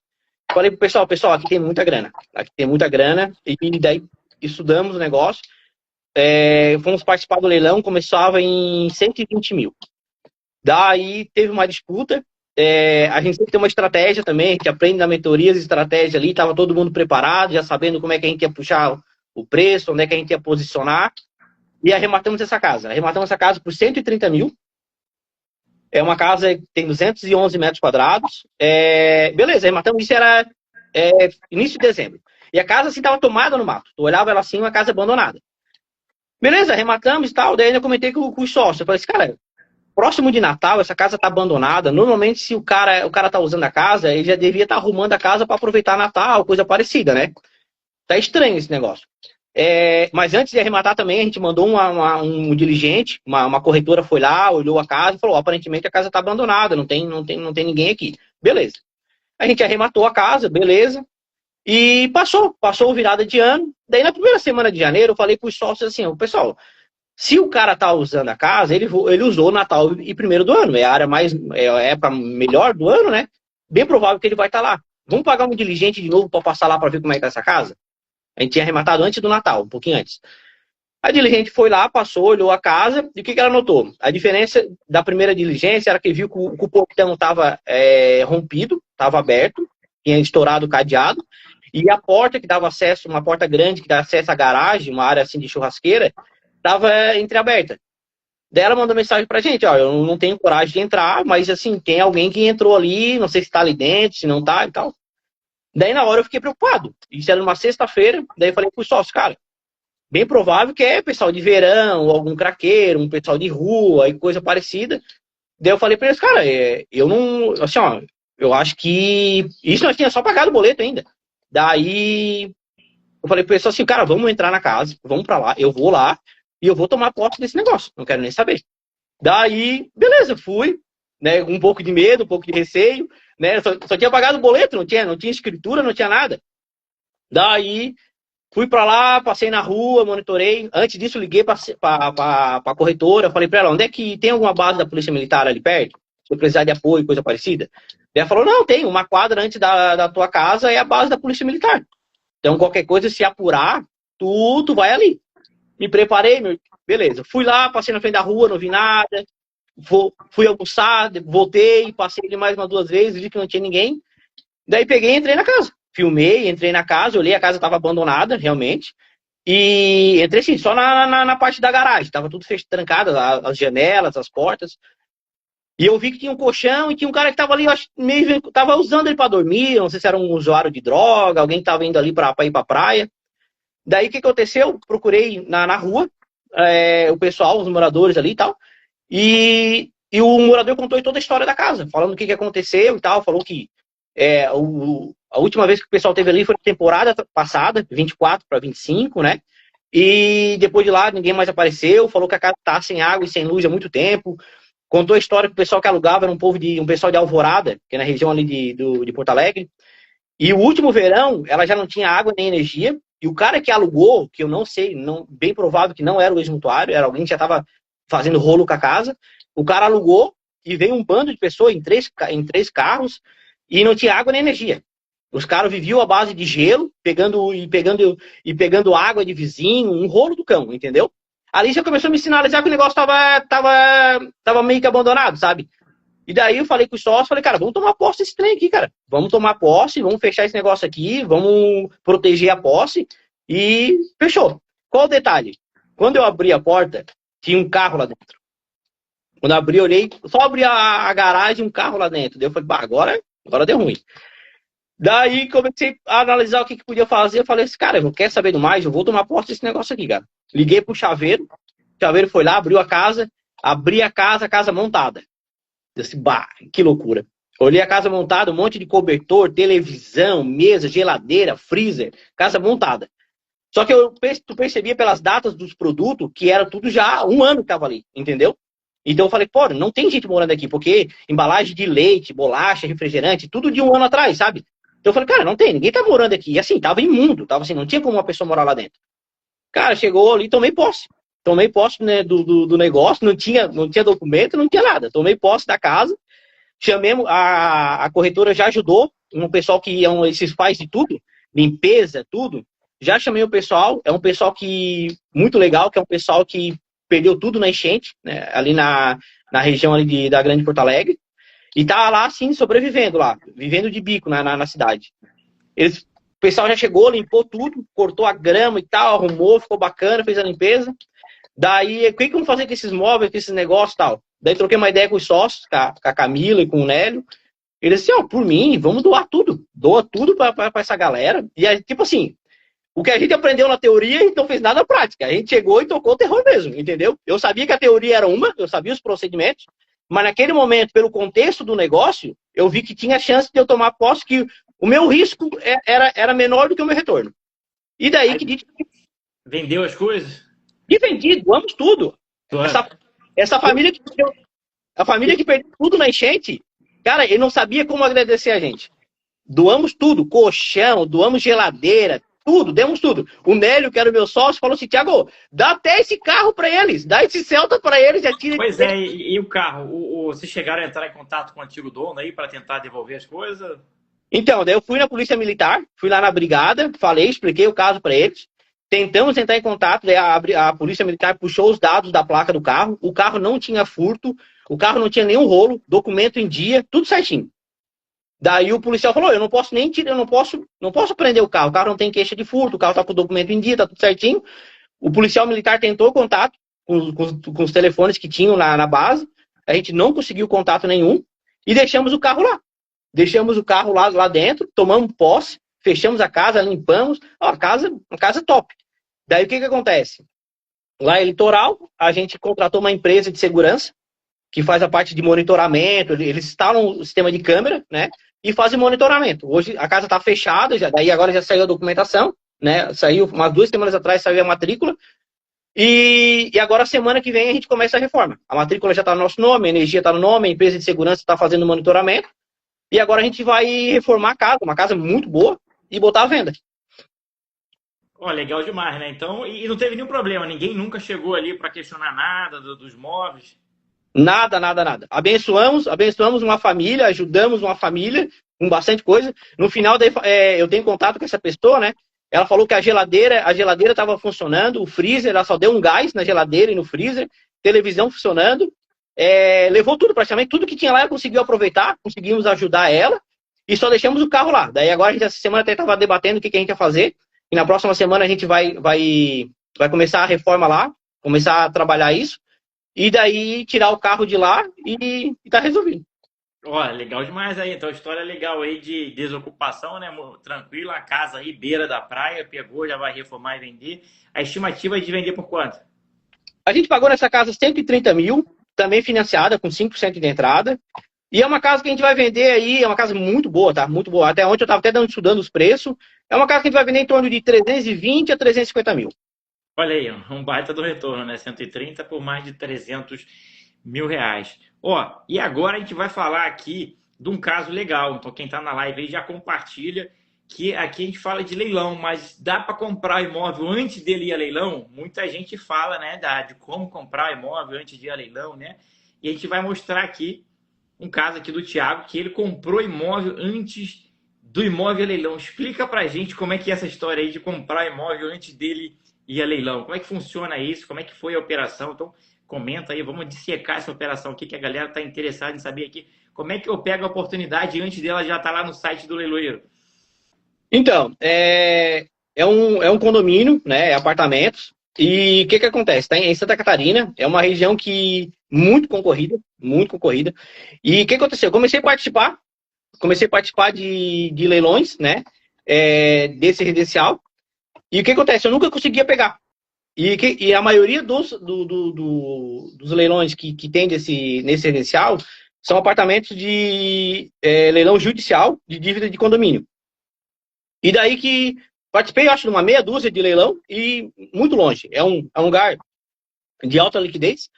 Falei pro pessoal, aqui tem muita grana. Aqui tem muita grana. E daí estudamos o negócio. Fomos participar do leilão, começava em 120 mil. Daí teve uma disputa. A gente sempre tem uma estratégia também, a gente aprende na mentoria as estratégias ali, estava todo mundo preparado, já sabendo como é que a gente ia puxar o preço, onde é que a gente ia posicionar. E arrematamos essa casa. Arrematamos essa casa por 130 mil. É uma casa que tem 211 metros quadrados. Beleza, arrematamos. Isso era início de dezembro. E a casa, assim, estava tomada no mato. Tu olhava ela assim, uma casa abandonada. Beleza, arrematamos e tal. Daí eu comentei com os sócios. Eu falei assim, cara, próximo de Natal, essa casa tá abandonada. Normalmente, se o cara tá usando a casa, ele já devia estar arrumando a casa para aproveitar Natal, coisa parecida, né? Tá estranho esse negócio. Mas antes de arrematar também, a gente mandou um diligente, uma corretora foi lá, olhou a casa e falou, aparentemente a casa está abandonada, não tem ninguém aqui. Beleza. A gente arrematou a casa, beleza. E passou virada de ano. Daí na primeira semana de janeiro eu falei para os sócios assim, pessoal, se o cara tá usando a casa, ele usou Natal e primeiro do ano, é a área mais, época melhor do ano, né? Bem provável que ele vai estar lá. Vamos pagar um diligente de novo para passar lá para ver como é que tá essa casa? A gente tinha arrematado antes do Natal, um pouquinho antes. A diligente foi lá, passou, olhou a casa, e o que ela notou? A diferença da primeira diligência era que viu que o portão estava rompido, estava aberto, tinha estourado o cadeado, e a porta que dava acesso, uma porta grande que dá acesso à garagem, uma área assim de churrasqueira, estava entreaberta. Daí ela mandou mensagem pra gente, ó, eu não tenho coragem de entrar, mas assim, tem alguém que entrou ali, não sei se tá ali dentro, se não tá e tal. Daí na hora eu fiquei preocupado. Isso era numa sexta-feira, daí eu falei pro sócio, cara, bem provável que é pessoal de verão, algum craqueiro, um pessoal de rua e coisa parecida. Daí eu falei pra eles, cara, eu não, assim, ó, eu acho que isso nós tínhamos só pagado o boleto ainda. Daí eu falei pro pessoal assim, cara, vamos entrar na casa, vamos pra lá, eu vou lá e eu vou tomar posse desse negócio, não quero nem saber. Daí, beleza, fui, né, um pouco de medo, um pouco de receio, né, só tinha pagado o boleto, não tinha escritura, não tinha nada. Daí, fui pra lá, passei na rua, monitorei. Antes disso, liguei pra corretora, falei pra ela, onde é que tem alguma base da Polícia Militar ali perto? Se eu precisar de apoio, coisa parecida. Daí ela falou, não, tem, uma quadra antes da tua casa é a base da Polícia Militar. Então, qualquer coisa, se apurar, tu vai ali. Me preparei, beleza. Fui lá, passei na frente da rua, não vi nada. Fui almoçar, voltei, passei ali mais 2 vezes, vi que não tinha ninguém. Daí peguei e entrei na casa. Filmei, entrei na casa, olhei, a casa estava abandonada, realmente. E entrei assim, só na parte da garagem. Tava tudo trancado, as janelas, as portas. E eu vi que tinha um colchão e tinha um cara que tava ali, meio tava usando ele para dormir. Não sei se era um usuário de droga, alguém que tava indo ali para ir pra praia. Daí o que aconteceu? Procurei na rua, o pessoal, os moradores ali e tal. E o morador contou toda a história da casa, falando o que aconteceu e tal. Falou que a última vez que o pessoal teve ali foi na temporada passada, 24 para 25, né? E depois de lá ninguém mais apareceu. Falou que a casa tá sem água e sem luz há muito tempo. Contou a história que o pessoal que alugava era um pessoal de Alvorada, que é na região ali de Porto Alegre. E o último verão, ela já não tinha água nem energia. E o cara que alugou, que eu não sei, bem provável que não era o ex-mutuário, era alguém que já estava fazendo rolo com a casa. O cara alugou e veio um bando de pessoas em três carros e não tinha água nem energia. Os caras viviam à base de gelo, pegando água de vizinho, um rolo do cão, entendeu? Ali já começou a me sinalizar que o negócio tava meio que abandonado, sabe? E daí eu falei com os sócios, falei, cara, vamos tomar posse desse trem aqui, cara. Vamos tomar posse, vamos fechar esse negócio aqui, vamos proteger a posse e fechou. Qual o detalhe? Quando eu abri a porta, tinha um carro lá dentro. Quando eu abri, olhei, só abri a garagem, um carro lá dentro. Daí eu falei, agora deu ruim. Daí comecei a analisar o que podia fazer. Eu falei assim, cara, eu não quero saber do mais, eu vou tomar posse desse negócio aqui, cara. Liguei pro chaveiro, o chaveiro foi lá, abriu a casa, a casa montada. Eu disse, que loucura. Olhei a casa montada, um monte de cobertor, televisão, mesa, geladeira, freezer, casa montada. Só que tu percebia pelas datas dos produtos que era tudo já há 1 ano que estava ali, entendeu? Então eu falei, pô, não tem gente morando aqui, porque embalagem de leite, bolacha, refrigerante, tudo de 1 ano atrás, sabe? Então eu falei, cara, não tem, ninguém tá morando aqui. E assim, tava imundo, tava assim, não tinha como uma pessoa morar lá dentro. Cara, chegou ali, tomei posse. Tomei posse, né, do negócio, não tinha documento, não tinha nada. Tomei posse da casa, chamemos, a corretora já ajudou, um pessoal que esses faz de tudo, limpeza, tudo. Já chamei o pessoal, é um pessoal que muito legal, que é um pessoal que perdeu tudo na enchente, né, ali na região ali da Grande Porto Alegre, e tá lá, assim, sobrevivendo lá, vivendo de bico na cidade. O pessoal já chegou, limpou tudo, cortou a grama e tal, arrumou, ficou bacana, fez a limpeza. Daí, o que vamos fazer com esses móveis, com esses negócios e tal? Daí troquei uma ideia com os sócios, com a Camila e com o Nélio. Eles disseram, por mim, vamos doar tudo. Doa tudo pra essa galera. E aí, tipo assim, o que a gente aprendeu na teoria, a gente não fez nada na prática. A gente chegou e tocou o terror mesmo, entendeu? Eu sabia que a teoria era eu sabia os procedimentos, mas naquele momento, pelo contexto do negócio, eu vi que tinha chance de eu tomar posse, que o meu risco era menor do que o meu retorno. E daí que Vendeu as coisas? E vendi, doamos tudo. Essa família a família que perdeu tudo na enchente, cara, ele não sabia como agradecer a gente. Doamos tudo, colchão, doamos geladeira, tudo, demos tudo. O Nélio, que era o meu sócio, falou assim, Thiago, dá até esse carro para eles, dá esse Celta para eles. Pois é, e o carro? Vocês chegaram a entrar em contato com o antigo dono aí para tentar devolver as coisas? Então, daí eu fui na Polícia Militar, fui lá na brigada, falei, expliquei o caso para eles. Tentamos entrar em contato, daí a Polícia Militar puxou os dados da placa do carro, o carro não tinha furto, o carro não tinha nenhum rolo, documento em dia, tudo certinho. Daí o policial falou, eu não posso nem tirar, eu não posso prender o carro não tem queixa de furto, o carro tá com o documento em dia, tá tudo certinho. O policial militar tentou contato com os telefones que tinham na base, a gente não conseguiu contato nenhum e deixamos o carro lá. Deixamos o carro lá dentro, tomamos posse, fechamos a casa, limpamos, uma casa top. Daí o que acontece? Lá em Litoral, a gente contratou uma empresa de segurança que faz a parte de monitoramento, eles instalam o sistema de câmera, né? E fazem monitoramento. Hoje a casa está fechada, daí agora já saiu a documentação, né? Saiu umas 2 semanas atrás, saiu a matrícula. E agora, semana que vem, a gente começa a reforma. A matrícula já está no nosso nome, a energia está no nome, a empresa de segurança está fazendo monitoramento. E agora a gente vai reformar a casa, uma casa muito boa, e botar à venda. Ó, legal demais, né? Então, e não teve nenhum problema, ninguém nunca chegou ali para questionar nada dos móveis. Nada. Abençoamos uma família, ajudamos uma família com bastante coisa. No final, eu tenho contato com essa pessoa, né? Ela falou que a geladeira estava funcionando, o freezer, ela só deu um gás na geladeira e no freezer, televisão funcionando. Levou tudo, praticamente tudo que tinha lá, ela conseguiu aproveitar, conseguimos ajudar ela e só deixamos o carro lá. Daí agora, essa semana até estava debatendo o que a gente ia fazer e na próxima semana a gente vai começar a reforma lá, começar a trabalhar isso. E daí tirar o carro de lá e tá resolvido. Ó, legal demais aí. Então, história legal aí de desocupação, né? Tranquilo, a casa aí, beira da praia, pegou, já vai reformar e vender. A estimativa é de vender por quanto? A gente pagou nessa casa 130 mil, também financiada, com 5% de entrada. E é uma casa que a gente vai vender aí, é uma casa muito boa, tá? Muito boa. Até ontem eu tava até estudando os preços. É uma casa que a gente vai vender em torno de 320 a 350 mil. Olha aí, um baita do retorno, né? 130 por mais de 300 mil reais. Ó, e agora a gente vai falar aqui de um caso legal. Então, quem está na live aí já compartilha que aqui a gente fala de leilão, mas dá para comprar imóvel antes dele ir a leilão? Muita gente fala, né, de como comprar imóvel antes de ir a leilão, né? E a gente vai mostrar aqui um caso aqui do Thiago, que ele comprou imóvel antes do imóvel a leilão. Explica pra gente como é que é essa história aí de comprar imóvel antes dele ir a leilão. Como é que funciona isso? Como é que foi a operação? Então, comenta aí, vamos dissecar essa operação aqui, que a galera está interessada em saber aqui. Como é que eu pego a oportunidade antes dela já estar lá no site do leiloeiro? Então, é um condomínio, né? É apartamentos. E o que acontece? Tá em Santa Catarina, é uma região que muito concorrida, muito concorrida. E o que aconteceu? Eu comecei a participar de leilões, né? Desse residencial. E o que acontece? Eu nunca conseguia pegar. E a maioria dos leilões que tem nesse residencial são apartamentos de leilão judicial de dívida de condomínio. E daí que participei, acho, de uma meia dúzia de leilão e muito longe. É um lugar de alta liquidez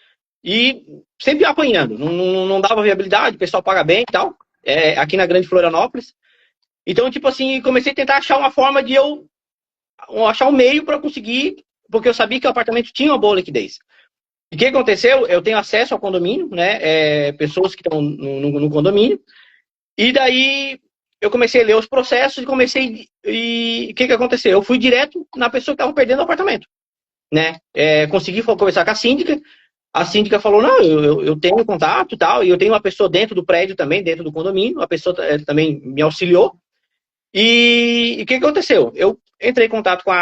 e sempre apanhando. Não dava viabilidade, o pessoal paga bem e tal. Aqui na Grande Florianópolis. Então, tipo assim, comecei a tentar achar uma forma de eu achar um meio para conseguir, porque eu sabia que o apartamento tinha uma boa liquidez. E o que aconteceu? Eu tenho acesso ao condomínio, né? Pessoas que estão no condomínio. E daí eu comecei a ler os processos e o que aconteceu? Eu fui direto na pessoa que estava perdendo o apartamento, né? Consegui conversar com a síndica. A síndica falou, não, eu tenho contato e tal, e eu tenho uma pessoa dentro do prédio também, dentro do condomínio, a pessoa também me auxiliou. E o que aconteceu? Eu entrei em contato com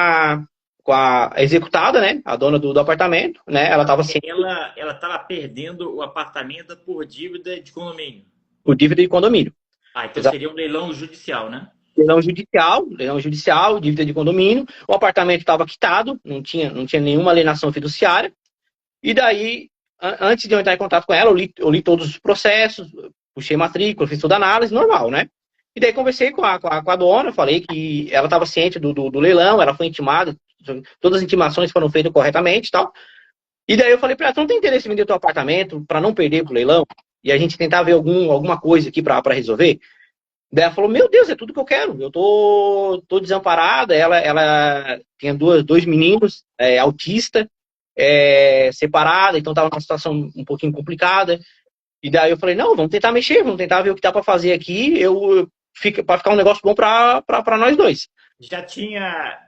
a executada, né? A dona do apartamento, né? Ela estava assim. Ela estava perdendo o apartamento por dívida de condomínio. Por dívida de condomínio. Então exato. Seria um leilão judicial, né? Leilão judicial, dívida de condomínio. O apartamento estava quitado, não tinha nenhuma alienação fiduciária. E daí, antes de eu entrar em contato com ela, eu li todos os processos, puxei matrícula, fiz toda a análise, normal, né? E daí conversei com a dona, falei que ela estava ciente do leilão, ela foi intimada todas as intimações foram feitas corretamente e tal. E daí eu falei para ela, não tem interesse em vender teu apartamento para não perder pro leilão? E a gente tentar ver alguma coisa aqui para resolver? Daí ela falou, meu Deus, é tudo que eu quero. Eu tô desamparada, ela tinha dois meninos, autista, separada, então tava numa situação um pouquinho complicada. E daí eu falei, não, vamos tentar mexer, vamos tentar ver o que dá para fazer aqui, para ficar um negócio bom para nós dois. Já tinha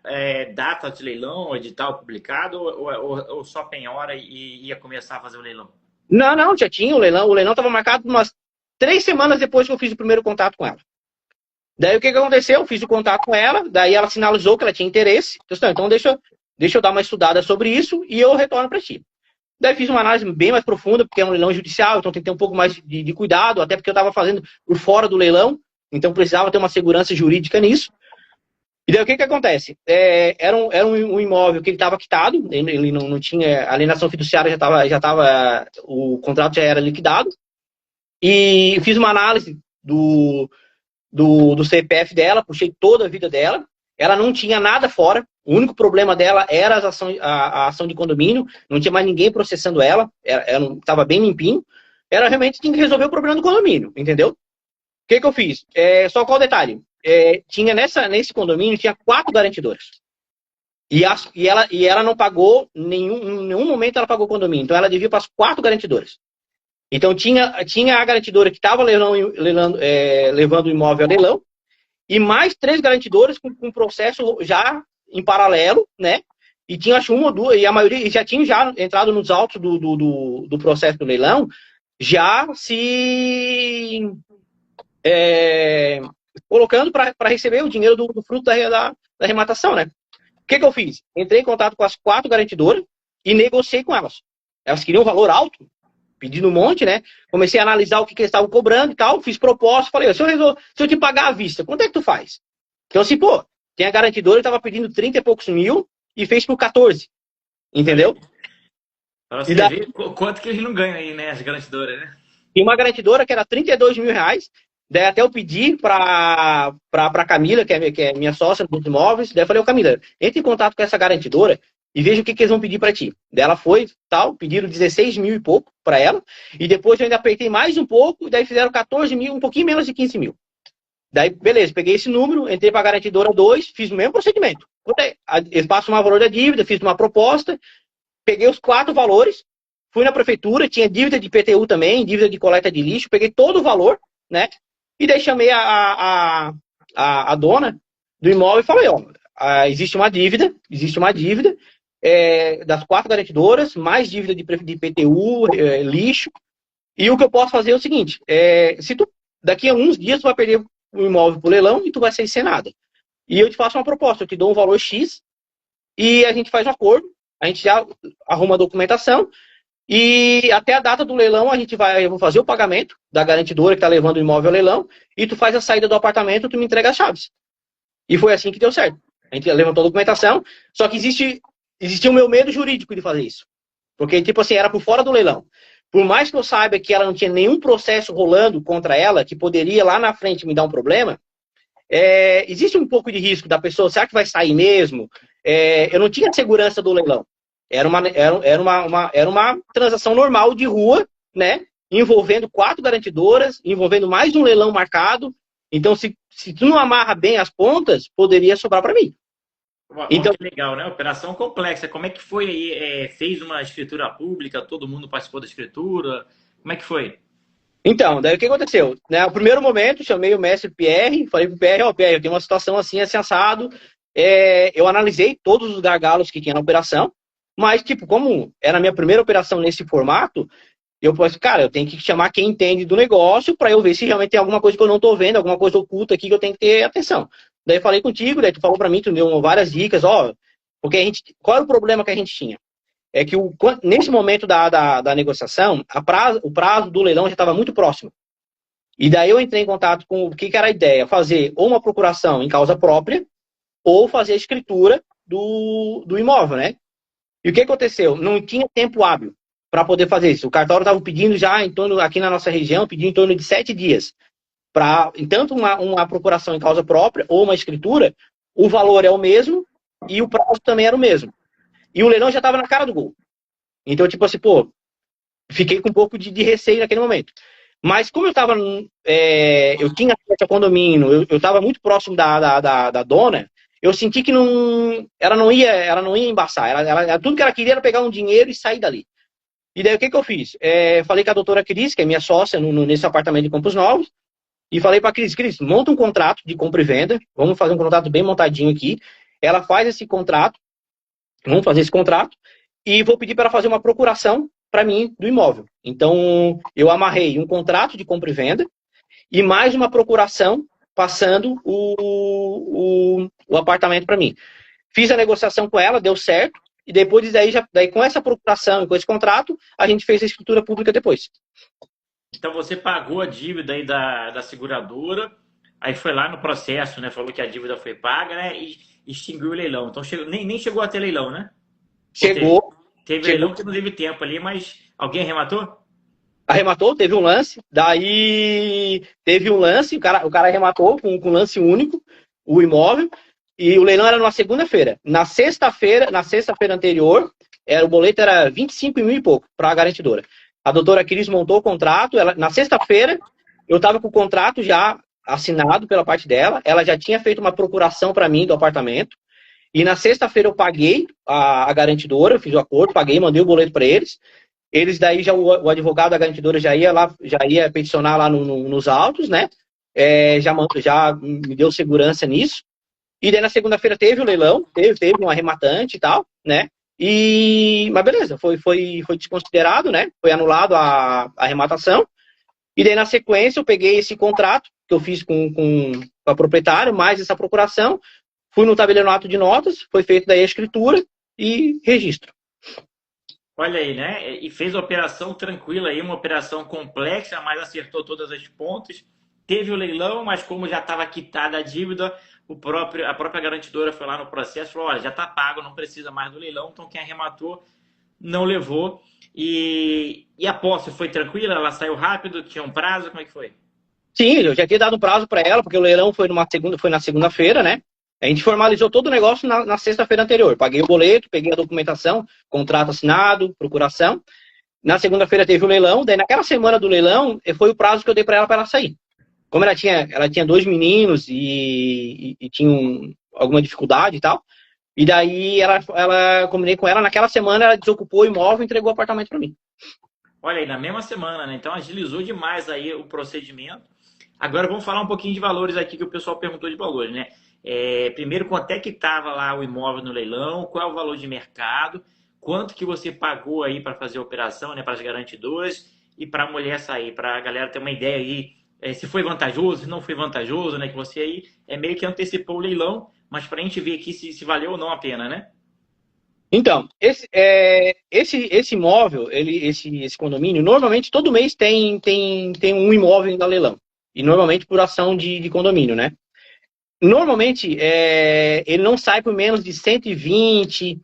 data de leilão, edital publicado, ou só penhora e ia começar a fazer o leilão? Não, já tinha o leilão. O leilão estava marcado umas 3 semanas depois que eu fiz o primeiro contato com ela. Daí o que aconteceu? Eu fiz o contato com ela, daí ela sinalizou que ela tinha interesse. Então deixa eu dar uma estudada sobre isso e eu retorno para ti. Daí fiz uma análise bem mais profunda, porque é um leilão judicial, então tem que ter um pouco mais de cuidado, até porque eu estava fazendo por fora do leilão, então precisava ter uma segurança jurídica nisso. E daí o que acontece? Era um imóvel que ele estava quitado, ele não tinha, a alienação fiduciária já estava, o contrato já era liquidado, e fiz uma análise do CPF dela, puxei toda a vida dela, ela não tinha nada fora, o único problema dela era a ação de condomínio, não tinha mais ninguém processando ela estava bem limpinho, ela realmente tinha que resolver o problema do condomínio, entendeu? O que eu fiz? Só qual o detalhe? Tinha nesse condomínio, tinha 4 garantidoras. E ela não pagou, em nenhum momento ela pagou o condomínio, então ela devia para as 4 garantidoras. Então tinha a garantidora que estava levando o imóvel a leilão, e mais 3 garantidoras com processo já em paralelo, né? E tinha, acho, 1 ou 2, e a maioria já tinha entrado nos autos do processo do leilão, já se colocando para receber o dinheiro do fruto da arrematação, né? O que eu fiz? Entrei em contato com as 4 garantidoras e negociei com elas. Elas queriam um valor alto, pedindo um monte, né? Comecei a analisar o que eles estavam cobrando e tal, fiz proposta, falei, se eu te pagar à vista, quanto é que tu faz? Então, assim, pô, tem a garantidora, estava pedindo 30 e poucos mil e fez por 14, entendeu? Para você ver quanto que eles não ganham aí, né, as garantidoras, né? Tem uma garantidora que era 32 mil reais, daí até eu pedi para Camila, que é minha sócia dos imóveis, daí eu falei, Camila, entre em contato com essa garantidora e veja o que eles vão pedir para ti. Daí ela foi, tal, pediram 16 mil e pouco para ela, e depois eu ainda apertei mais um pouco, daí fizeram 14 mil, um pouquinho menos de 15 mil. Daí, beleza, peguei esse número, entrei para a garantidora 2, fiz o mesmo procedimento. Eles passam o valor da dívida, fiz uma proposta, peguei os 4 valores, fui na prefeitura, tinha dívida de IPTU também, dívida de coleta de lixo, peguei todo o valor, né? E daí chamei a dona do imóvel e falei, existe uma dívida das 4 garantidoras, mais dívida de IPTU, lixo, e o que eu posso fazer é o seguinte, se tu, daqui a uns dias tu vai perder o imóvel pro leilão e tu vai sair sem nada. E eu te faço uma proposta, eu te dou um valor X e a gente faz um acordo, a gente já arruma a documentação e até a data do leilão eu vou fazer o pagamento da garantidora que está levando o imóvel ao leilão e tu faz a saída do apartamento, tu me entrega as chaves. E foi assim que deu certo. A gente levantou a documentação, só que existia o meu medo jurídico de fazer isso. Porque, tipo assim, era por fora do leilão. Por mais que eu saiba que ela não tinha nenhum processo rolando contra ela, que poderia lá na frente me dar um problema, existe um pouco de risco da pessoa, será que vai sair mesmo? Eu não tinha segurança do leilão. Era uma transação normal de rua, né? Envolvendo 4 garantidoras, envolvendo mais um leilão marcado. Então, se tu não amarra bem as pontas, poderia sobrar para mim. Então, que legal, né? Operação complexa. Como é que foi aí? Fez uma escritura pública? Todo mundo participou da escritura? Como é que foi? Então, daí o que aconteceu? No primeiro momento, chamei o mestre Pierre, falei pro Pierre, Pierre, eu tenho uma situação assim assado. Eu analisei todos os gargalos que tinha na operação, mas, tipo, como era a minha primeira operação nesse formato, eu falei, cara, eu tenho que chamar quem entende do negócio para eu ver se realmente tem alguma coisa que eu não estou vendo, alguma coisa oculta aqui que eu tenho que ter atenção. Daí eu falei contigo, daí tu falou para mim, tu deu várias dicas, porque qual era o problema que a gente tinha? É que nesse momento da negociação, o prazo do leilão já estava muito próximo. E daí eu entrei em contato com o que era a ideia, fazer ou uma procuração em causa própria, ou fazer a escritura do imóvel, né? E o que aconteceu? Não tinha tempo hábil para poder fazer isso. O cartório estava pedindo já, aqui na nossa região, pedindo em torno de 7 dias. Para tanto uma procuração em causa própria ou uma escritura, o valor é o mesmo e o prazo também era o mesmo. E o leilão já estava na cara do gol. Então, tipo assim, pô, fiquei com um pouco de receio naquele momento. Mas como eu tava, eu tinha acesso ao condomínio, eu tava muito próximo da dona, eu senti que ela não ia embaçar. Tudo que ela queria era pegar um dinheiro e sair dali. E daí o que eu fiz? Falei com a doutora Cris, que é minha sócia nesse apartamento de Campos Novos, e falei para a Cris, monta um contrato de compra e venda, vamos fazer um contrato bem montadinho aqui. Ela faz esse contrato, vamos fazer esse contrato, e vou pedir para ela fazer uma procuração para mim do imóvel. Então, eu amarrei um contrato de compra e venda e mais uma procuração passando o apartamento para mim. Fiz a negociação com ela, deu certo, e depois daí com essa procuração e com esse contrato, a gente fez a escritura pública depois. Então você pagou a dívida aí da seguradora, aí foi lá no processo, né? Falou que a dívida foi paga, né? E extinguiu o leilão. Então nem chegou a ter leilão, né? Chegou. Teve leilão que não teve tempo ali, mas alguém arrematou? Arrematou, teve um lance, daí teve um lance, o cara arrematou com um lance único, o imóvel, e o leilão era numa segunda-feira. Na sexta-feira anterior, o boleto era 25 mil e pouco para a garantidora. A doutora Cris montou o contrato, na sexta-feira eu estava com o contrato já assinado pela parte dela, ela já tinha feito uma procuração para mim do apartamento, e na sexta-feira eu paguei a garantidora, eu fiz o acordo, paguei, mandei o boleto para eles. Eles daí, o advogado da garantidora já ia peticionar lá nos autos, né? Já me deu segurança nisso. E daí na segunda-feira teve o leilão, teve um arrematante e tal, né? Mas beleza, foi desconsiderado, né? Foi anulado a arrematação. E daí na sequência eu peguei esse contrato que eu fiz com a proprietária, mais essa procuração, fui no tabelionato de notas, foi feito daí a escritura e registro. Olha aí, né? E fez a operação tranquila aí, uma operação complexa, mas acertou todas as pontas. Teve o leilão, mas como já estava quitada a dívida, a própria garantidora foi lá no processo e falou: olha, já está pago, não precisa mais do leilão, então quem arrematou não levou. E a posse foi tranquila? Ela saiu rápido? Tinha um prazo? Como é que foi? Sim, eu já tinha dado um prazo para ela, porque o leilão foi na segunda-feira, né? A gente formalizou todo o negócio na sexta-feira anterior. Paguei o boleto, peguei a documentação, contrato assinado, procuração. Na segunda-feira teve o leilão, daí naquela semana do leilão foi o prazo que eu dei para ela sair. Como ela tinha 2 meninos e tinha alguma dificuldade e tal, e daí combinei com ela, naquela semana ela desocupou o imóvel e entregou o apartamento para mim. Olha aí, na mesma semana, né? Então agilizou demais aí o procedimento. Agora vamos falar um pouquinho de valores aqui que o pessoal perguntou de valores, né? Primeiro, quanto é que estava lá o imóvel no leilão, qual é o valor de mercado, quanto que você pagou aí para fazer a operação, né, para as garantidoras e para a mulher sair, para a galera ter uma ideia aí, se foi vantajoso, se não foi vantajoso, né, que você aí meio que antecipou o leilão, mas para a gente ver aqui se valeu ou não a pena, né? Então, esse imóvel, esse condomínio, normalmente todo mês tem um imóvel no leilão. E normalmente por ação de condomínio, né? Normalmente, ele não sai por menos de 120,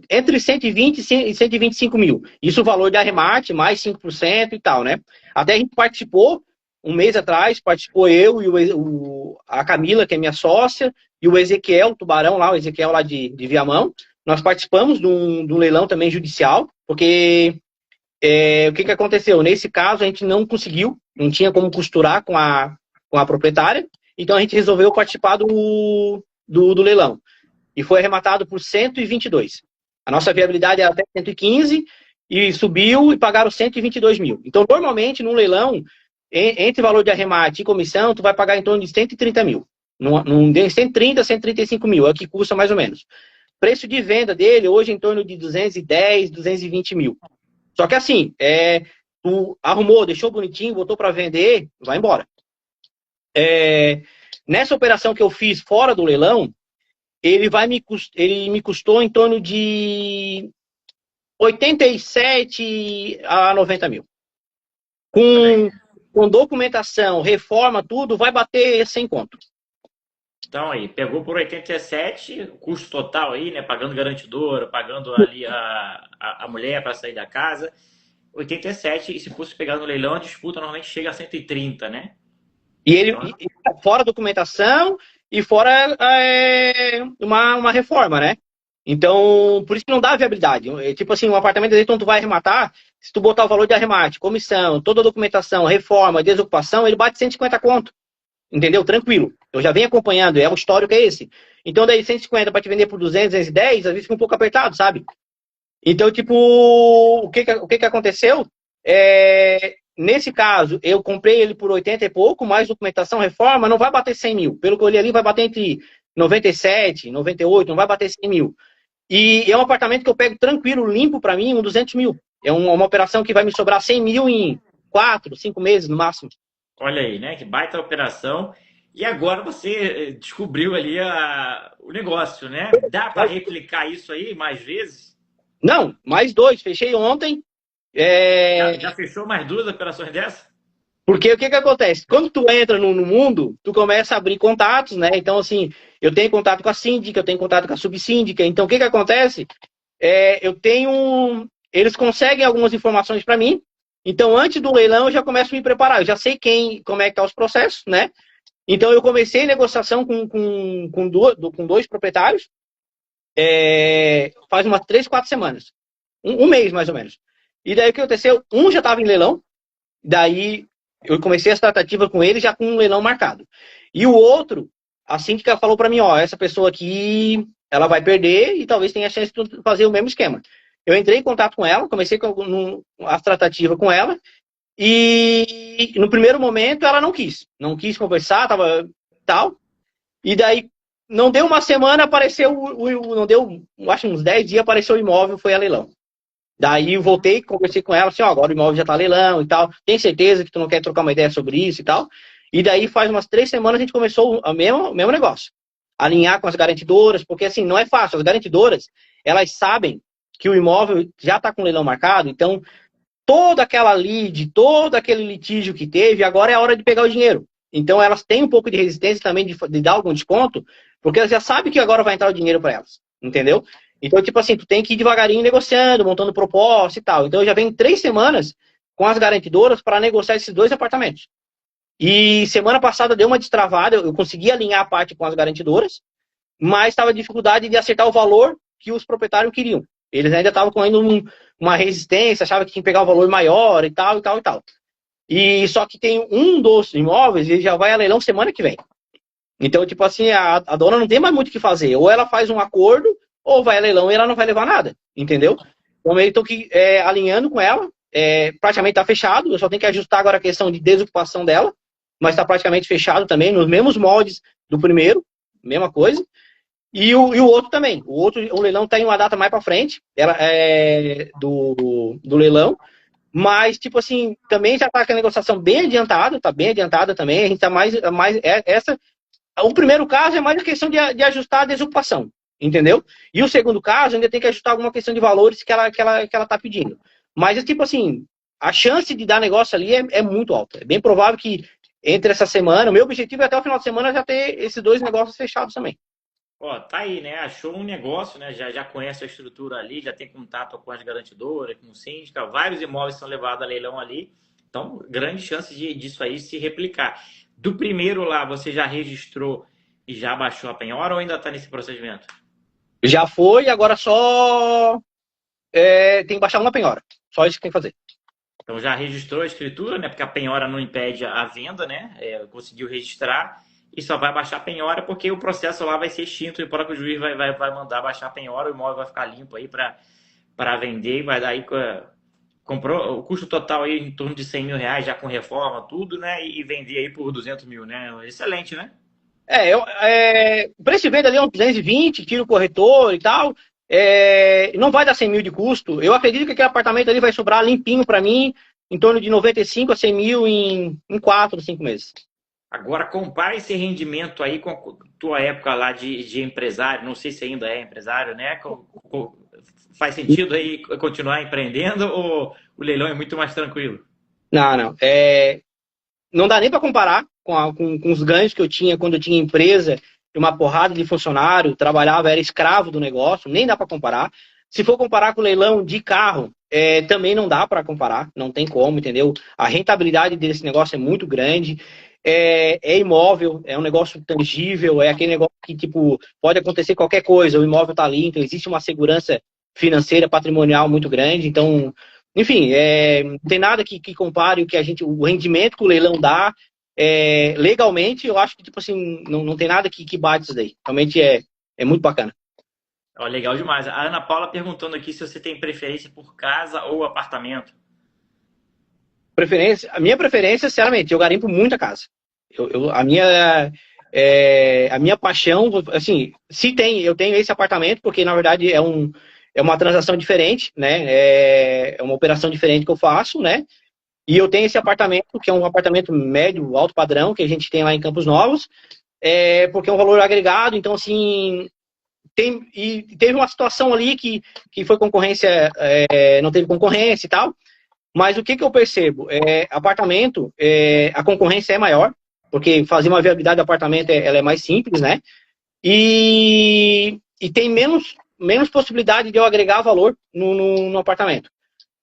entre 120 e 125 mil. Isso o valor de arremate, mais 5% e tal, né? Até a gente participou, um mês atrás, participou eu e a Camila, que é minha sócia, e o Ezequiel, o Tubarão lá, o Ezequiel lá de Viamão. Nós participamos de um leilão também judicial, porque o que aconteceu? Nesse caso, a gente não conseguiu, não tinha como costurar com a proprietária, então a gente resolveu participar do leilão. E foi arrematado por 122. A nossa viabilidade era até 115 e subiu e pagaram 122 mil. Então, normalmente, num leilão, entre valor de arremate e comissão, tu vai pagar em torno de 130 mil. 130, 135 mil, é o que custa mais ou menos. Preço de venda dele, hoje, em torno de 210, 220 mil. Só que assim, tu arrumou, deixou bonitinho, botou para vender, vai embora. Nessa operação que eu fiz fora do leilão, ele me custou em torno de 87 a 90 mil. Com documentação, reforma, tudo, vai bater 100 conto. Então aí, pegou por 87, o custo total aí, né? Pagando garantidora, pagando ali a mulher para sair da casa. 87, e se fosse pegar no leilão, a disputa normalmente chega a 130, né? E ele, fora documentação, e fora uma reforma, né? Então, por isso que não dá viabilidade. Tipo assim, um apartamento desse, então tu vai arrematar, se tu botar o valor de arremate, comissão, toda a documentação, reforma, desocupação, ele bate 150 conto. Entendeu? Tranquilo. Eu já venho acompanhando, o histórico é esse. Então, daí 150 para te vender por 200, 210, às vezes fica um pouco apertado, sabe? Então, tipo, o que aconteceu? Nesse caso, eu comprei ele por 80 e pouco, mais documentação, reforma, não vai bater 100 mil. Pelo que eu olhei ali, vai bater entre 97, 98, não vai bater 100 mil. E é um apartamento que eu pego tranquilo, limpo para mim, 200 mil. É uma operação que vai me sobrar 100 mil em 4, 5 meses no máximo. Olha aí, né? Que baita operação. E agora você descobriu ali o negócio, né? Dá para replicar isso aí mais vezes? Não, mais dois. Fechei ontem. Já fechou mais duas operações dessa? Porque o que acontece? Quando tu entra no mundo, tu começa a abrir contatos, né? Então, assim, eu tenho contato com a síndica, eu tenho contato com a subsíndica. Então, o que acontece? Eu tenho... Eles conseguem algumas informações para mim. Então, antes do leilão, eu já começo a me preparar. Eu já sei como é que tá os processos, né? Então, eu comecei negociação com dois proprietários faz umas 3, 4 semanas. Um mês, mais ou menos. E daí, o que aconteceu? Um já estava em leilão. Daí, eu comecei as tratativas com ele já com um leilão marcado. E o outro, a síndica falou para mim, ó, essa pessoa aqui, ela vai perder e talvez tenha a chance de fazer o mesmo esquema. Eu entrei em contato com ela, comecei as tratativas com ela, e no primeiro momento ela não quis conversar, tava tal, e daí não deu uma semana, apareceu, não deu, acho uns 10 dias, apareceu o imóvel, foi a leilão. Daí eu voltei, conversei com ela, assim, ó, agora o imóvel já tá leilão e tal, tem certeza que tu não quer trocar uma ideia sobre isso e tal? E daí faz umas 3 semanas a gente começou o mesmo negócio. Alinhar com as garantidoras, porque assim, não é fácil. As garantidoras, elas sabem que o imóvel já tá com leilão marcado, então toda aquela lead, todo aquele litígio que teve, agora é a hora de pegar o dinheiro. Então elas têm um pouco de resistência também de dar algum desconto, porque elas já sabem que agora vai entrar o dinheiro para elas, entendeu? Então, tipo assim, tu tem que ir devagarinho negociando, montando proposta e tal. Então eu já venho 3 semanas com as garantidoras para negociar esses 2 apartamentos. E semana passada deu uma destravada, eu consegui alinhar a parte com as garantidoras, mas estava dificuldade de acertar o valor que os proprietários queriam. Eles ainda estavam com ainda uma resistência, achavam que tinha que pegar um valor maior e tal, e tal, e tal. E só que tem um dos imóveis, ele já vai a leilão semana que vem. Então, tipo assim, a dona não tem mais muito o que fazer. Ou ela faz um acordo, ou vai a leilão e ela não vai levar nada, entendeu? Então, eu estou alinhando com ela, praticamente está fechado, eu só tenho que ajustar agora a questão de desocupação dela, mas está praticamente fechado também, nos mesmos moldes do primeiro, mesma coisa. E o outro também. O leilão está em uma data mais para frente do leilão. Mas, tipo assim, também já está com a negociação bem adiantada, está bem adiantada também. A gente está o primeiro caso é mais a questão de ajustar a desocupação, entendeu? E o segundo caso ainda tem que ajustar alguma questão de valores que ela está pedindo. Mas, tipo assim, a chance de dar negócio ali é muito alta. É bem provável que entre essa semana, o meu objetivo é até o final de semana já ter esses 2 negócios fechados também. Ó, tá aí, né? Achou um negócio, né? Já conhece a estrutura ali, já tem contato com as garantidoras, com o síndica, vários imóveis são levados a leilão ali. Então, grande chance disso aí se replicar. Do primeiro lá, você já registrou e já baixou a penhora ou ainda está nesse procedimento? Já foi, agora só tem que baixar uma penhora. Só isso que tem que fazer. Então já registrou a escritura, né? Porque a penhora não impede a venda, né? Conseguiu registrar e só vai baixar a penhora porque o processo lá vai ser extinto e o próprio juiz vai mandar baixar a penhora, o imóvel vai ficar limpo aí para vender e vai dar aí comprou o custo total aí em torno de 100 mil reais já com reforma, tudo, né? E vender aí por 200 mil, né? Excelente, né? O preço de venda ali é uns 220, tira o corretor e tal. Não vai dar 100 mil de custo. Eu acredito que aquele apartamento ali vai sobrar limpinho para mim, em torno de 95 a 100 mil em 4, 5 meses. Agora, compara esse rendimento aí com a tua época lá de empresário. Não sei se ainda é empresário, né? Faz sentido aí continuar empreendendo ou o leilão é muito mais tranquilo? Não. Não dá nem para comparar com os ganhos que eu tinha quando eu tinha empresa, uma porrada de funcionário, trabalhava, era escravo do negócio, nem dá para comparar. Se for comparar com o leilão de carro, também não dá para comparar, não tem como, entendeu? A rentabilidade desse negócio é muito grande. é imóvel, é um negócio tangível, é aquele negócio que, tipo, pode acontecer qualquer coisa, o imóvel está ali, então existe uma segurança financeira, patrimonial muito grande, então, enfim, não tem nada que compare o rendimento que o leilão dá, legalmente, eu acho que, tipo assim, não tem nada que bate isso daí, realmente é muito bacana. Ó, legal demais. A Ana Paula perguntando aqui se você tem preferência por casa ou apartamento. A minha preferência, sinceramente, eu garimpo muita casa. A minha paixão, assim, eu tenho esse apartamento, porque na verdade é uma transação diferente, né? É uma operação diferente que eu faço, né? E eu tenho esse apartamento, que é um apartamento médio, alto padrão, que a gente tem lá em Campos Novos, porque é um valor agregado, então assim. E teve uma situação ali que foi concorrência, não teve concorrência e tal. Mas o que eu percebo? Apartamento, a concorrência é maior, porque fazer uma viabilidade do apartamento ela é mais simples, né? E tem menos possibilidade de eu agregar valor no apartamento.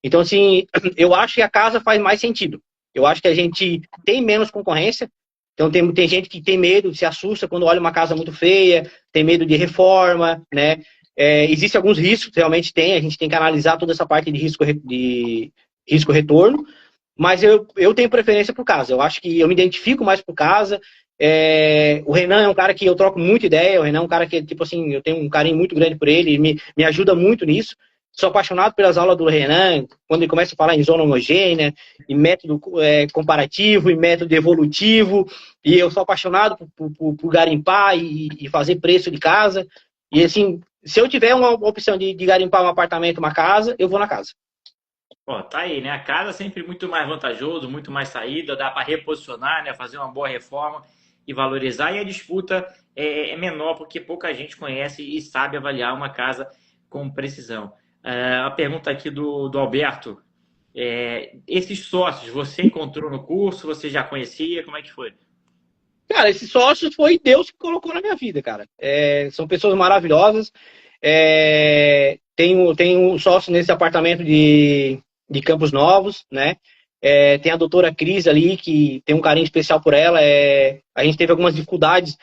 Então, assim, eu acho que a casa faz mais sentido. Eu acho que a gente tem menos concorrência. Então, tem gente que tem medo, se assusta quando olha uma casa muito feia, tem medo de reforma, né? Existem alguns riscos, realmente tem. A gente tem que analisar toda essa parte de risco-retorno. Mas eu tenho preferência por casa. Eu acho que eu me identifico mais por casa. O Renan é um cara que eu troco muita ideia. O Renan é um cara que, tipo assim, eu tenho um carinho muito grande por ele. Me ajuda muito nisso. Sou apaixonado pelas aulas do Renan, quando ele começa a falar em zona homogênea, em método comparativo, em método evolutivo. E eu sou apaixonado por garimpar e fazer preço de casa. E assim, se eu tiver uma opção de garimpar um apartamento, uma casa, eu vou na casa. Ó, tá aí, né? A casa é sempre muito mais vantajoso, muito mais saída, dá para reposicionar, né? Fazer uma boa reforma e valorizar. E a disputa é menor porque pouca gente conhece e sabe avaliar uma casa com precisão. A pergunta aqui do Alberto. Esses sócios, você encontrou no curso? Você já conhecia? Como é que foi? Cara, esses sócios foi Deus que colocou na minha vida, cara. São pessoas maravilhosas. Tenho sócio nesse apartamento de Campos Novos, né? Tem a doutora Cris ali, que tem um carinho especial por ela. A gente teve algumas dificuldades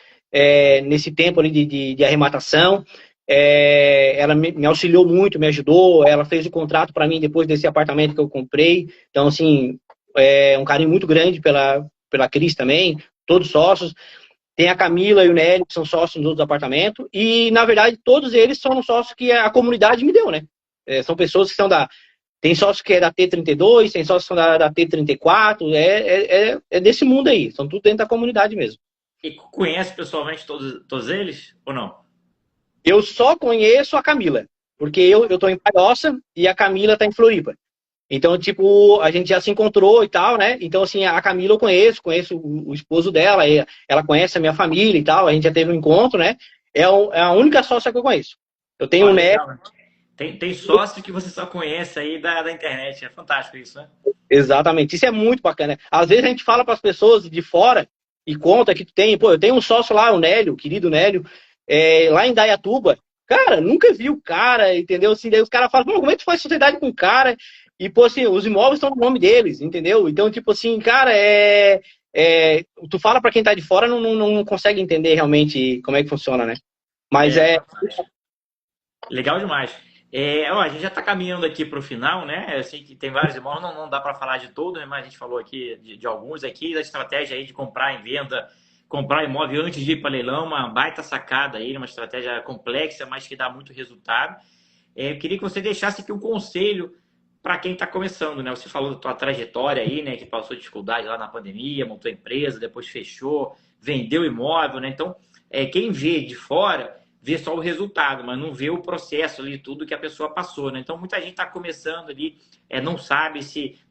nesse tempo ali de arrematação. Ela me auxiliou muito, me ajudou. Ela fez o contrato para mim depois desse apartamento que eu comprei. Então, assim, um carinho muito grande pela Cris também, todos sócios. Tem a Camila e o Nélio, que são sócios nos outros apartamentos. E, na verdade, todos eles são sócios que a comunidade me deu, né? São pessoas que são tem sócio que é da T32, tem sócio que são da T34, é desse mundo aí, são tudo dentro da comunidade mesmo. E conhece pessoalmente todos eles ou não? Eu só conheço a Camila, porque eu tô em Palhoça e a Camila tá em Floripa. Então, tipo, a gente já se encontrou e tal, né? Então, assim, a Camila eu conheço o esposo dela, ela conhece a minha família e tal, a gente já teve um encontro, né? É a única sócia que eu conheço. Eu tenho um neto. Tem sócio que você só conhece aí da internet. É fantástico isso, né? Exatamente. Isso é muito bacana. Às vezes a gente fala para as pessoas de fora e conta que eu tenho um sócio lá, o Nélio, o querido Nélio, lá em Dayatuba. Cara, nunca vi o cara, entendeu? Assim, daí os caras falam, como é que tu faz sociedade com o cara? E, pô, assim, os imóveis estão no nome deles, entendeu? Então, tipo assim, cara, tu fala para quem tá de fora, não consegue entender realmente como é que funciona, né? Mas legal demais. A gente já está caminhando aqui para o final, né? Eu sei que tem vários irmãos, não dá para falar de todos, né? Mas a gente falou aqui de alguns aqui, da estratégia aí de comprar em venda, comprar imóvel antes de ir para leilão, uma baita sacada aí, uma estratégia complexa, mas que dá muito resultado. Eu queria que você deixasse aqui um conselho para quem está começando, né? Você falou da tua trajetória aí, né? Que passou dificuldade lá na pandemia, montou empresa, depois fechou, vendeu imóvel, né? Então, quem vê de fora vê só o resultado, mas não vê o processo ali, tudo que a pessoa passou, né? Então, muita gente está começando ali, não sabe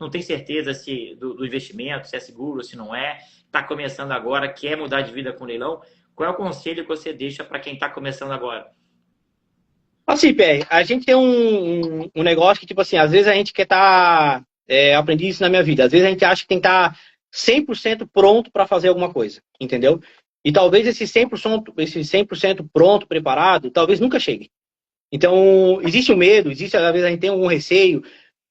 não tem certeza se do investimento, se é seguro, se não é, está começando agora, quer mudar de vida com leilão. Qual é o conselho que você deixa para quem está começando agora? Assim, Pé, a gente tem um negócio que, tipo assim, às vezes a gente quer estar... aprendi isso na minha vida. Às vezes a gente acha que tem que estar 100% pronto para fazer alguma coisa, entendeu? E talvez esse 100% pronto, preparado, talvez nunca chegue. Então, existe o medo, às vezes a gente tem algum receio,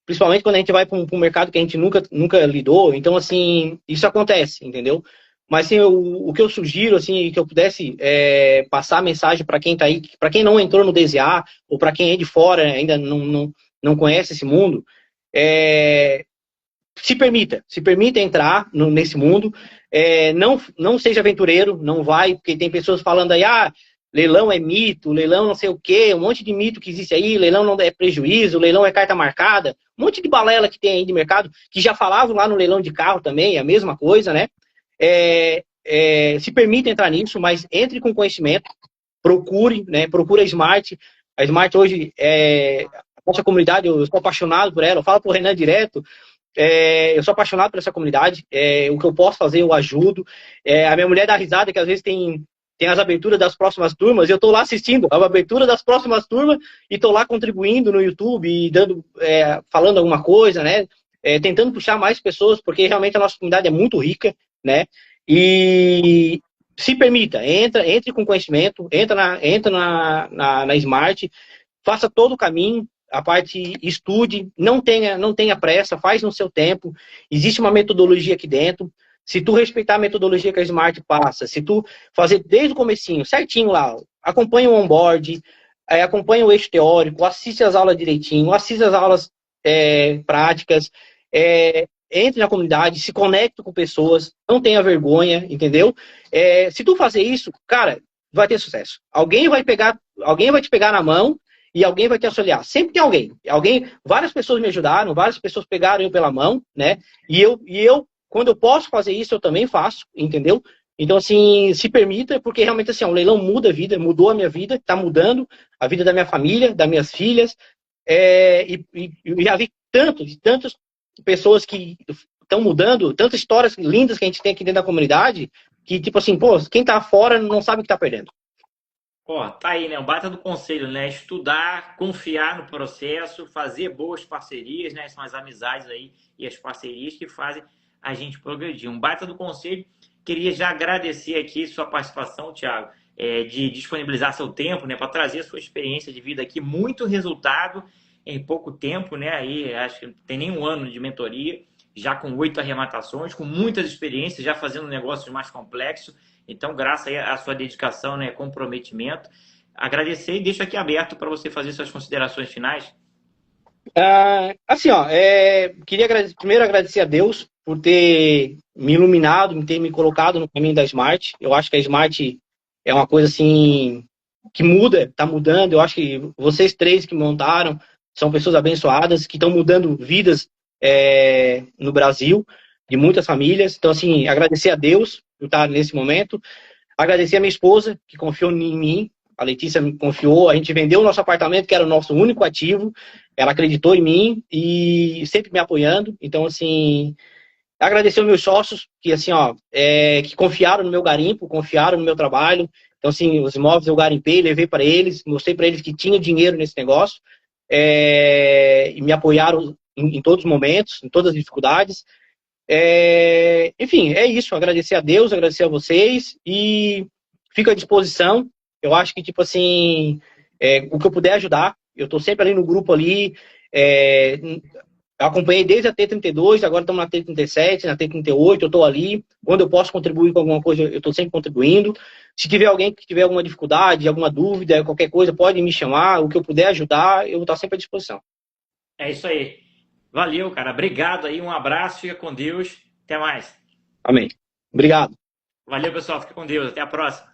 principalmente quando a gente vai para um mercado que a gente nunca lidou. Então, assim, isso acontece, entendeu? Mas assim, o que eu sugiro, assim, que eu pudesse passar a mensagem para quem está aí, para quem não entrou no DZA, ou para quem é de fora, ainda não conhece esse mundo, se permita entrar nesse mundo, não seja aventureiro, não vai, porque tem pessoas falando aí, leilão é mito, leilão não sei o quê, um monte de mito que existe aí, leilão não é prejuízo, leilão é carta marcada, um monte de balela que tem aí de mercado, que já falavam lá no leilão de carro também, é a mesma coisa, né? Se permita entrar nisso, mas entre com conhecimento, procure, né? Procure a Smart. A Smart hoje a nossa comunidade, eu sou apaixonado por ela, eu falo pro Renan direto, eu sou apaixonado por essa comunidade, o que eu posso fazer eu ajudo. A minha mulher dá risada que às vezes tem as aberturas das próximas turmas, eu estou lá assistindo a abertura das próximas turmas e estou lá contribuindo no YouTube e falando alguma coisa, né? Tentando puxar mais pessoas, porque realmente a nossa comunidade é muito rica, né? E se permita, entre com conhecimento, entra na Smart, faça todo o caminho, a parte estude, não tenha pressa, faz no seu tempo, existe uma metodologia aqui dentro. Se tu respeitar a metodologia que a Smart passa, se tu fazer desde o comecinho, certinho lá, acompanha o onboard, acompanha o eixo teórico, assiste as aulas direitinho, assiste as aulas práticas, entre na comunidade, se conecte com pessoas, não tenha vergonha, entendeu? Se tu fazer isso, cara, vai ter sucesso. Alguém vai te pegar na mão e alguém vai te auxiliar. Sempre tem alguém. Várias pessoas me ajudaram, várias pessoas pegaram eu pela mão, né? E eu quando eu posso fazer isso, eu também faço, entendeu? Então, assim, se permita, porque realmente, assim, o leilão muda a vida, mudou a minha vida, está mudando a vida da minha família, das minhas filhas, e já vi tantas pessoas que estão mudando, tantas histórias lindas que a gente tem aqui dentro da comunidade, que, tipo assim, pô, quem tá fora não sabe o que tá perdendo. Ó, tá aí, né? Um baita do conselho, né? Estudar, confiar no processo, fazer boas parcerias, né? São as amizades aí e as parcerias que fazem a gente progredir. Um baita do conselho. Queria já agradecer aqui sua participação, Thiago, de disponibilizar seu tempo, né? Para trazer a sua experiência de vida aqui. Muito resultado em pouco tempo, né? Aí acho que não tem nem um ano de mentoria, já com 8 arrematações, com muitas experiências, já fazendo negócios mais complexos. Então, graças à sua dedicação, né, comprometimento, agradecer e deixo aqui aberto para você fazer suas considerações finais. Assim, ó, queria primeiro agradecer a Deus por ter me iluminado, por ter me colocado no caminho da Smart. Eu acho que a Smart é uma coisa assim que muda, tá mudando. Eu acho que vocês três que montaram são pessoas abençoadas que estão mudando vidas no Brasil, de muitas famílias. Então, assim, agradecer a Deus por estar nesse momento. Agradecer a minha esposa, que confiou em mim. A Letícia me confiou. A gente vendeu o nosso apartamento, que era o nosso único ativo. Ela acreditou em mim e sempre me apoiando. Então, assim, agradecer aos meus sócios, que, assim, ó, que confiaram no meu garimpo, confiaram no meu trabalho. Então, assim, os imóveis eu garimpei, levei para eles, mostrei para eles que tinha dinheiro nesse negócio. E me apoiaram em todos os momentos, em todas as dificuldades. Enfim, é isso. Agradecer a Deus, agradecer a vocês e fico à disposição. Eu acho que, tipo assim, o que eu puder ajudar, eu estou sempre ali no grupo ali. Eu acompanhei desde a T32, agora estamos na T37, na T38, eu estou ali. Quando eu posso contribuir com alguma coisa, eu estou sempre contribuindo. Se tiver alguém que tiver alguma dificuldade, alguma dúvida, qualquer coisa, pode me chamar. O que eu puder ajudar, eu vou estar sempre à disposição. É isso aí. Valeu, cara. Obrigado aí. Um abraço. Fica com Deus. Até mais. Amém. Obrigado. Valeu, pessoal. Fica com Deus. Até a próxima.